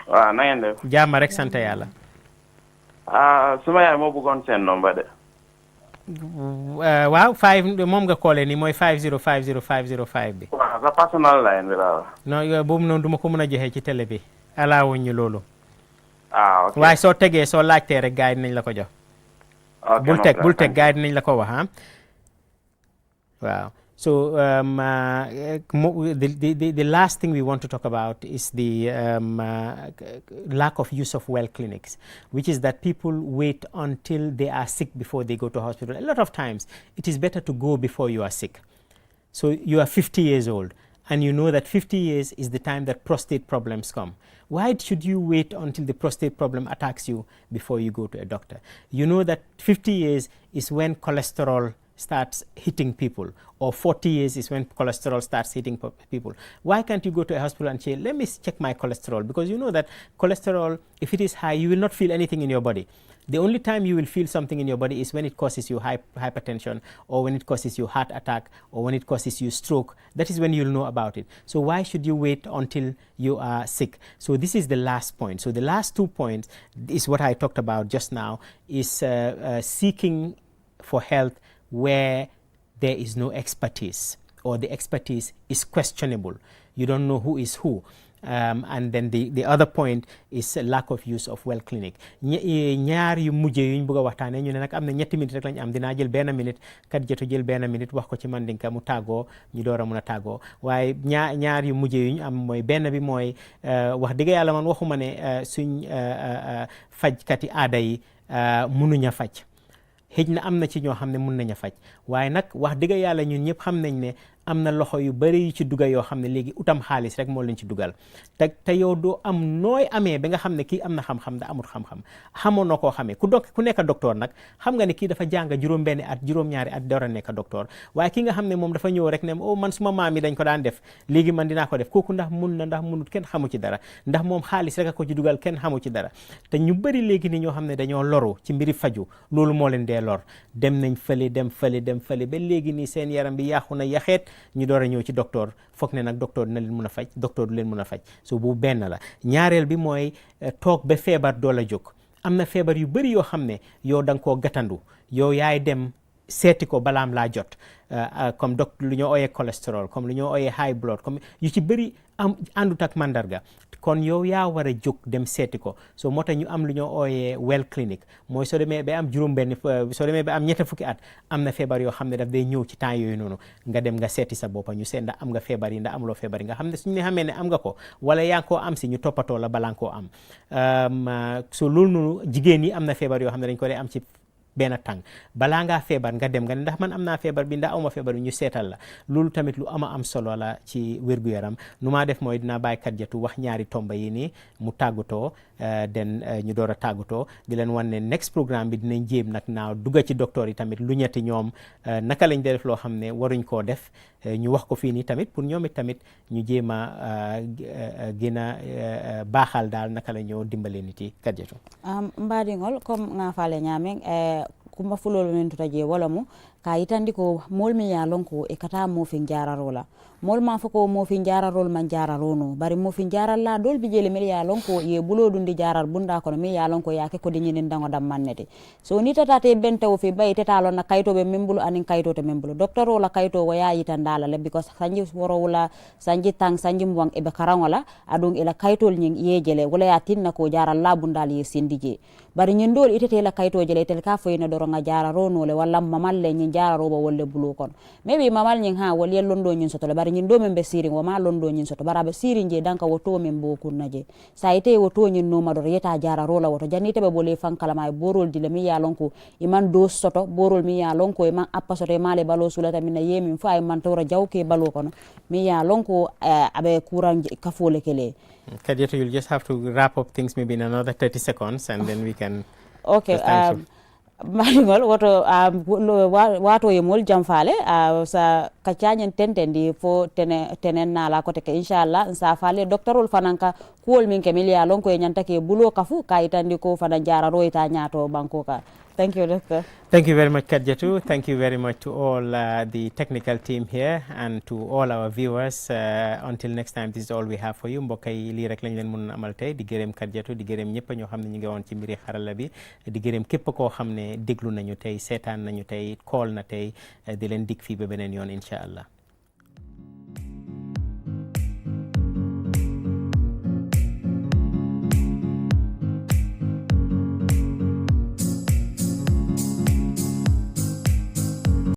waaw na ngeen def. jàmm rek sant yàlla. suma yaay moo bëggoon seen nomba de. waaw 5 moom nga koolee nii mooy 5050505 bi. waaw sa personal line bi la. non boobu noonu du ma ko mën a joxe ci télé bi alaawuñ ñu loolu. ok waaye soo tegee soo laajtee rek gars yi dinañ la ko jox. bul teg gars yi dinañ la ko wax waaw so the last thing we want to talk about is the lack of use of well clinics, which is that people wait until they are sick before they go to hospital. A lot of times it is better to go before you are sick. So you are 50 years old and you know that 50 years is the time that prostate problems come. Why should you wait until the prostate problem attacks you before you go to a doctor? You know that 50 years is when cholesterol starts hitting people, or 40 years is when cholesterol starts hitting people. Why can't you go to a hospital and say, let me check my cholesterol? Because you know that cholesterol, if it is high, you will not feel anything in your body. The only time you will feel something in your body is when it causes you hypertension, or when it causes you heart attack, or when it causes you stroke. That is when you'll know about it. So why should you wait until you are sick? So this is the last point. So the last 2 points is what I talked about just now, is seeking for health where there is no expertise, or the expertise is questionable. You don't know who is who. And then the other point is lack of use of well clinic. ñaar yu mujjé yuñ bëgg waxtaane ñu ne nag am na ñetti minute rek lañ am, dinaa jël benn minute kat jotu jël benn minute wax ko ci mandinka mu tàggoo ñu door a mun a tàggoo. waaye ñaar yu mujjé yuñ am mooy benn bi mooy wax dëgg yàlla man waxuma ne suñ fajkati aada yi mënuñ a faj. xëj na am na ci ñoo xam ne mun nañ a faj, waaye nag wax dëgg yàlla ñun ñëpp xam nañ ne am na loxo yu bari yu ci dugal yoo xam ne léegi utam xaalis rek moo leen ci dugal te yow doo am nooy amee ba nga xam ne kii am na xam-xam da amul xam-xam xamoon na koo xamee ku nekk docteur nag xam nga ne kii dafa jàng juróom-benni at juróom-ñaari at door a nekk docteur, waaye ki nga xam ne moom dafa ñëw rek ne oh man suma maam yi dañ ko daan def léegi man dinaa ko def, kooku ndax mun na ndax munut kenn xamu ci dara, ndax moom xaalis rek a ko ci dugal kenn xamu ci dara. te ñu bari léegi ni ñoo xam ne dañoo loru ci mbiri faju, loolu moo leen dee lor, dem nañ fële dem fële ba léegi nii seen yaram bi yàqu na yaxeet ñu door a ñëw ci docteur foog ne nag docteur dina leen mun a faj, docteur du leen mun a faj. so bu benn la. ñaareel bi mooy toog ba feebar doo la jóg. am na feebar yu bëri yoo xam ne yow da nga koo gàttandu, yow yaay dem seeti ko balaam laa jot, comme lu ñoo ooyee cholestérol, comme lu ñoo ooyee high blood, comme yu ci bëri am àndut ak mandarga, kon yow yaa war a jóg dem seeti ko. so moo tax ñu am lu ñoo ooyee well clinic, mooy soo demee ba am soo demee ba am ñetti fukki at am na feebar yoo xam ne daf day ñëw ci temps yooyu noonu, nga dem nga seeti sa boppa ñu seet ndax am nga feebar yi ndax amuloo feebar yi, nga xam ne suñu ne xamee ne am nga ko wala yaa ngi koo am si ñu toppatoo la balaa nga koo am. so loolu noonu jigéen yi am na feebar yoo xam ne dañ ko dee am ci benn tàng, balaa ngaa feebar nga dem nga ne ndax man am naa feebar bi ndax awma feebar bi ñu seetal la. loolu tamit lu am solo la ci wér-gu-yaram. nu maa def mooy dinaa bàyyi kat jatu wax ñaari tomba yi nii mu tàggatoo ñu door a tàggatoo di leen wan ne next programme bi dinañ jéem nag naaw dugga ci docteur yi tamit lu ñetti ñoom naka lañ def loo xam ne waruñ koo def, ñu wax ko fii nii tamit pour ñoom it tamit ñu jéem a gën a baaxal daal naka la ñoo dimbale nit yi kat jatu. mbaɗigol comme nga faale ñaamen kuma fulol men tuta je wala mu ka yitandi ko mol mi ya lonko e kata mo fin jararola mol ma fako mo fin jararol man jararono bari mo fin jaral la dol bi jele mel ya lonko ye bulo dundi jarar bunda ko mi ya lonko ya ke ko dinyi ndango dam mannete so ni tata te bente o fi bay tetalo na kayto be membulu anin kayto te membulu docteur wala kayto wo ya yitandala le because sanji woro wala sanji tang sanji mwang e be karangola adung ila kaytol nyin yejele wala ya tinna ko jaral la bundal ye sindije bari nyin dol itete la kayto jele tel ka foyna doro nga jararono le wala mamal le nyin jararoba wolle bulo kon maybe mamal nyin ha wali londo nyin soto le bari nyin do men be siri wo ma londo nyin soto bara be siri nje danka woto men bo kunnaje sa ite woto nyin no mador yeta jararola woto janite be bole fankala may borol dile mi ya lonko iman do soto borol mi ya lonko iman appa soto male balo sulata min yemi fa man tawra jawke balo kono mi ya lonko abe kuran kafole kele. Kadiatou, you'll just have to wrap up things maybe in another 30 seconds and then we can. Okay. Maringol woto wato yemol jamfale sa kaccanyen tentendi fo tenen nala kote ke inshallah sa fale doctorul fananka kuol min ke milia lonko e nyanta ke bulo kafu kayitandi ko fana jara roita nyato banko ka. Thank you, Doctor. Thank you very much, Kadiatou. Thank you very much to all the technical team here and to all our viewers. Until next time, this is all we have for you. Mbokk yi lii rek lañ leen mën amal tey di gërëm Kadiatou di gërëm ñëpp ñoo xam ne ñu ngi woon ci mbiri xarala bi di gërëm képp koo xam ne déglu nañu tey seetaan nañu tey call na tey di leen dig fii ba beneen yoon incha allah.